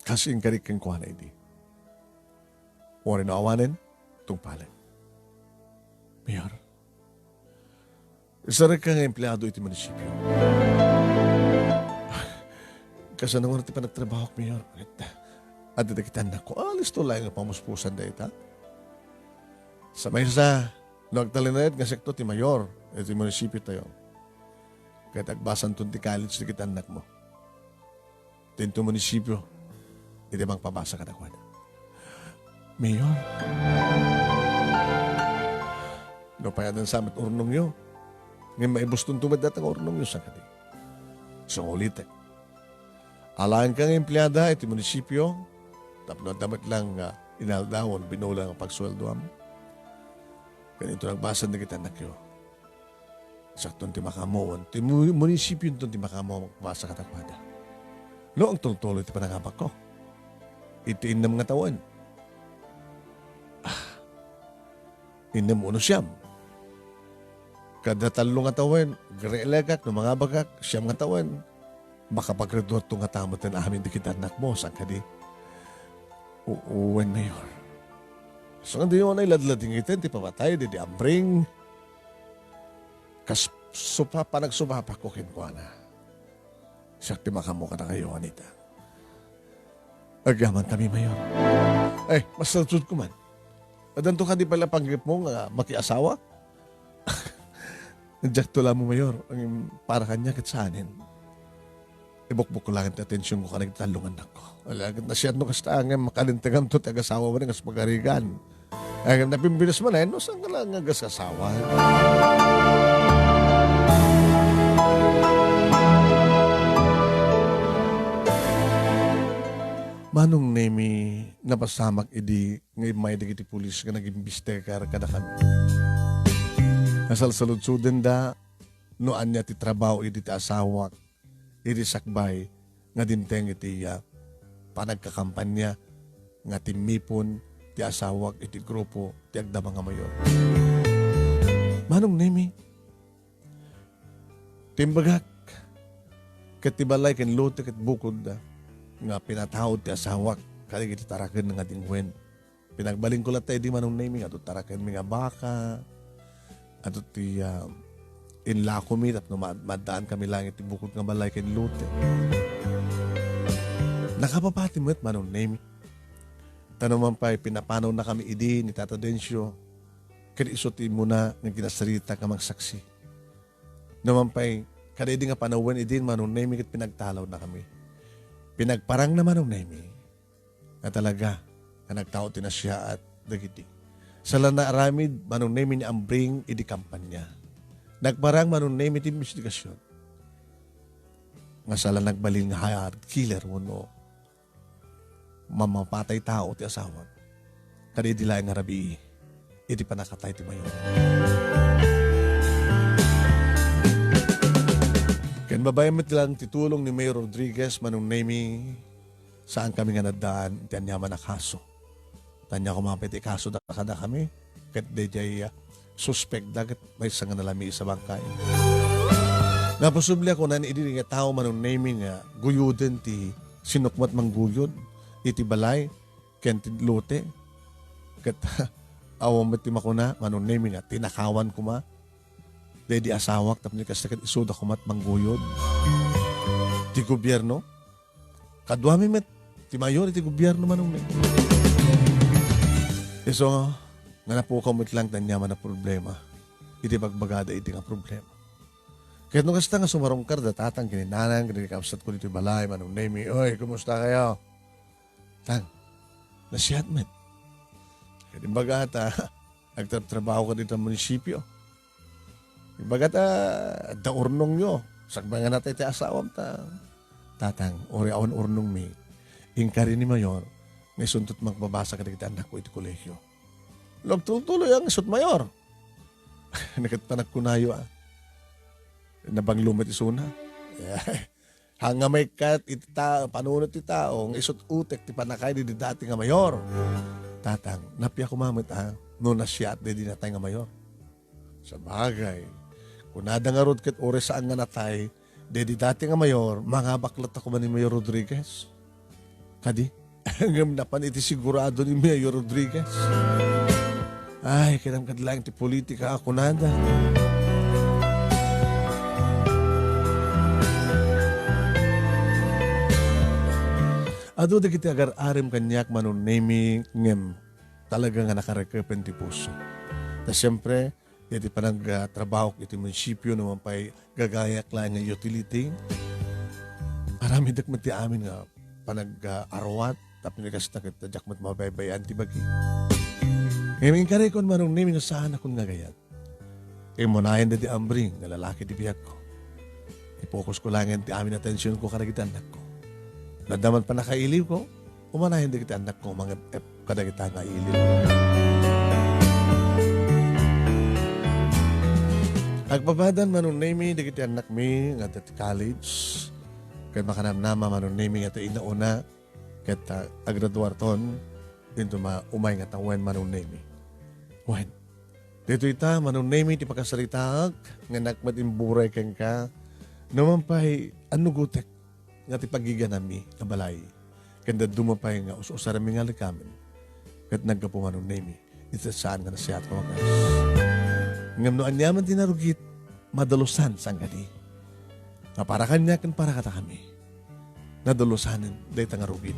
kasi ang karikang kuha na hindi. O rin awanin, tungpalin. Mayor, isa rin kang empleyado iti munisipyo. Kasi nang ti pa nagtrabaho, Mayor. At ditakitan na ko, listo lang ang pamuspusan na ita. Sa may sa, nagtalinayad nga sekto ti Mayor, iti munisipyo tayo. Kahit agbasan tun ti college ti kitanak mo. Tinto munisipyo, iti bang pabasa ka na kwa. Mayor, no payadan sa amin urnong nyo. Ngayon maibustong tumad at ang urnong nyo sa kati. So ulit Alahan kang empleyada iti munisipyo, tapno damat lang inaldawon, binulang ang pagsweldo mo. Ganito nagbasan na kita nakyo. Sakton ti makamawon, ti munisipyo nito ti makamawon magpasa katakwada. No, ang tuloy ti panangabak ko. Itiin na mga tawan. Inam uno siyam. Kada talong nga tawan, gre-elegak, no mga bagak, siyam nga tawan. Makapagreduat itong atamot na amin di kita anak mo, saan ka di? Uwan, Mayor. So, hindi yun ay ladlading itin, di papatay, di ambring. Kas nagsupapa ko kinuha na. Siya ti makamuka na kayo, Anita. Agaman kami, Mayor. Ay, mas natsud ko man. Adanto ka di pala panggip mo nga makiasawa? Nandiyak tula mo, Mayor, ang para kanya kit saanin. Ibukbuk ko lang ang atensyon ko ka nagtalungan ako. Wala, na siya no kasta ang makalintagan to tagasawa mo rin as magarigan. Ay, napimbilis mo na, no, saan ka lang ang kasawa? Manong nemi napasamak idi ngay may digiti pulis ka nag-imbiste kar kada kami. Nasalsalud-suden da noan niya ti trabaho idi ti asawak idi sakbay nga dinteng iti panagkakampanya nga timipon ti asawak iti grupo ti agdama nga mayor. Manong nemi timbagak katibalay ken lote ket bukod da nga pinatawad ti asawak kaya iti taraken nga dingwen. Pinagbaling ko lang tayo di manong nemi nga taraken mga baka at ti inla kami at madaan kami lang iti bukod nga balay ken lote. Nakapapati mo at manong nemi. Tanaman pa pinapanaw na kami idi ni Tata Densyo ken isuti mo na nga ginasarita ka magsaksi. Naman pa kada idi nga panawan idin manong nemi ket pinagtalaw na kami. Pinagparang naman ng Nemi na talaga na nagtao na siya at dagiti. Sa lana aramid, manong Nemi ni ambring idi kampanya. Nagparang manong Nemi ti investigasyon. Nga sala nagbalin nga hard killer mo no. Mamapatay tao ti asawa. Kadi dilay nga rabi, iti panakatay ti mayon. Ken babayan mo lang titulong ni Mayor Rodriguez manong Nemi saan kami nga nadaan iti anyaman na kaso. Tanya kumapit kaso da kada kami ket DJ suspect dagat may nga nalami sa bangkay. Naposible ako na idi nga tao manong Nemi nga guyuden ti sinukmat mangguyod iti balay ken ti lote ket awam ti makuna manong Nemi nga tinakawan kuma di asawak tapos kasi isuda kumat mangguyod. Ti gobyerno, kadwami met, ti mayor, ti gobyerno manong met. So, nga napukamot lang tanyaman na problema, iti pagbagada iti nga problema. Kaya nung kasta nga sumarongkar, datatang kininanan, kinikapsat ko dito balay, manong Nemi, oy, kumusta kayo? Tang, nasiyat met. Kaya bagata, nagtatrabaho ka dito sa munisipyo. Ibagat da urnong nyo. Sagbangan natin iti asawam ta. Tatang, ori awan urnong mi. Ingkari ni Mayor, may suntot magbabasa ka na kita anak ko iti kolehyo. Tuloy ang isot Mayor. Nakatpanak ko na yun. Nabang lumit isuna. Hanga may kat iti tao, panunot iti tao, isot utek ti panakay di dati nga Mayor. Tatang, napya kumamit no na siya at di natay nga Mayor. Sa bagay, Kung nada nga rod ket ore saan nga natay, dedi dati nga mayor, mga baklat ako man ni Mayor Rodriguez. Kadi, hanggang napan iti sigurado ni Mayor Rodriguez. Ay, kinang kadlang ti politika ako nada. Ado da kiti agar arim kanyak manon naming ngem talaga nga nakarekepen ti puso. Na siyempre, iti panagtrabaho iti munisipyo naman pa'y gagayak lang nga utility. Marami dakmat ti amin nga panag-arawat tapos nagas na kita jakmat mabaybayan ti bagi. Ngayon kare kon manong naming nga saan akong nga gayat. Kaya munayan na ti ambring nga lalaki ti biyak ko. I-focus ko lang ti amin atensyon ko karagitan anak ko. Nadaman pa nakailiw ko, umanahin di kita anak ko, mga kada kita nga iliw. Agbabadan manong nami, di kita anak mi, nga dati college, kaya makanamnama manong nami, nga ta inauna, kaya agraduar ton, dito umay nga tawen manong nami. Wen, dito ita manong nami, ti pagkasaritaag, nga nakmatimburay kang ka, naman pa'y anugutek, nga ti pagiganami kabalay kanda dumapay nga usarami nga likamen kat nagkapumanong nami ito saan nga nasiyat ka wakas ngam no anyaman tinarugit madalusan sang gadi nga para kanya kan para kata kami nadalusanin day tangarugit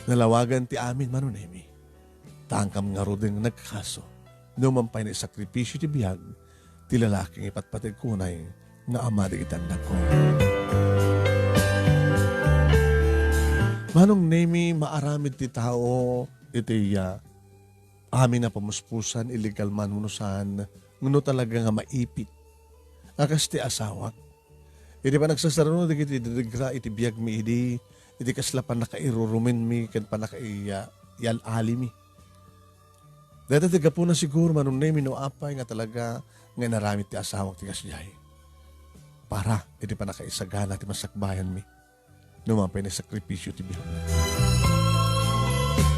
nalawagan ti amin manon nami tangkam nga rodeng nagkaso numampay na sakripisyo ti biyag ti lalaking ipatpatid kunay nga ama di itandak ko. Manong nami maaramid ti tao iti amin na pamuspusan illegal man hunusan nguno talaga nga maipit. Akas ti asawak. Iti pa nagsasarano iti didigra iti biyag mi iti kasla pa nakairurumin mi ken pa nakaiali mi. Dati tiga po na siguro manong nami no apay nga talaga nga naramid ti asawak ti kasyay. Para iti pa nakaisagana ti masakbayan mi. Numampay na sakripisyo ti bilang.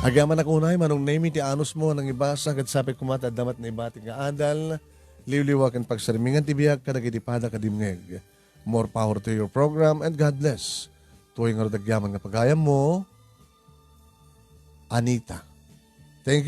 Agaman ako unay, manong name ti anos mo nang ibasa kat sapit kumata damat na ibati nga adal, liwliwakan pagsarimingan ti biyak kadagitipada kadimngeg. More power to your program and God bless. Tuwing nga dagyaman nga pagayam mo, Anita. Thank you.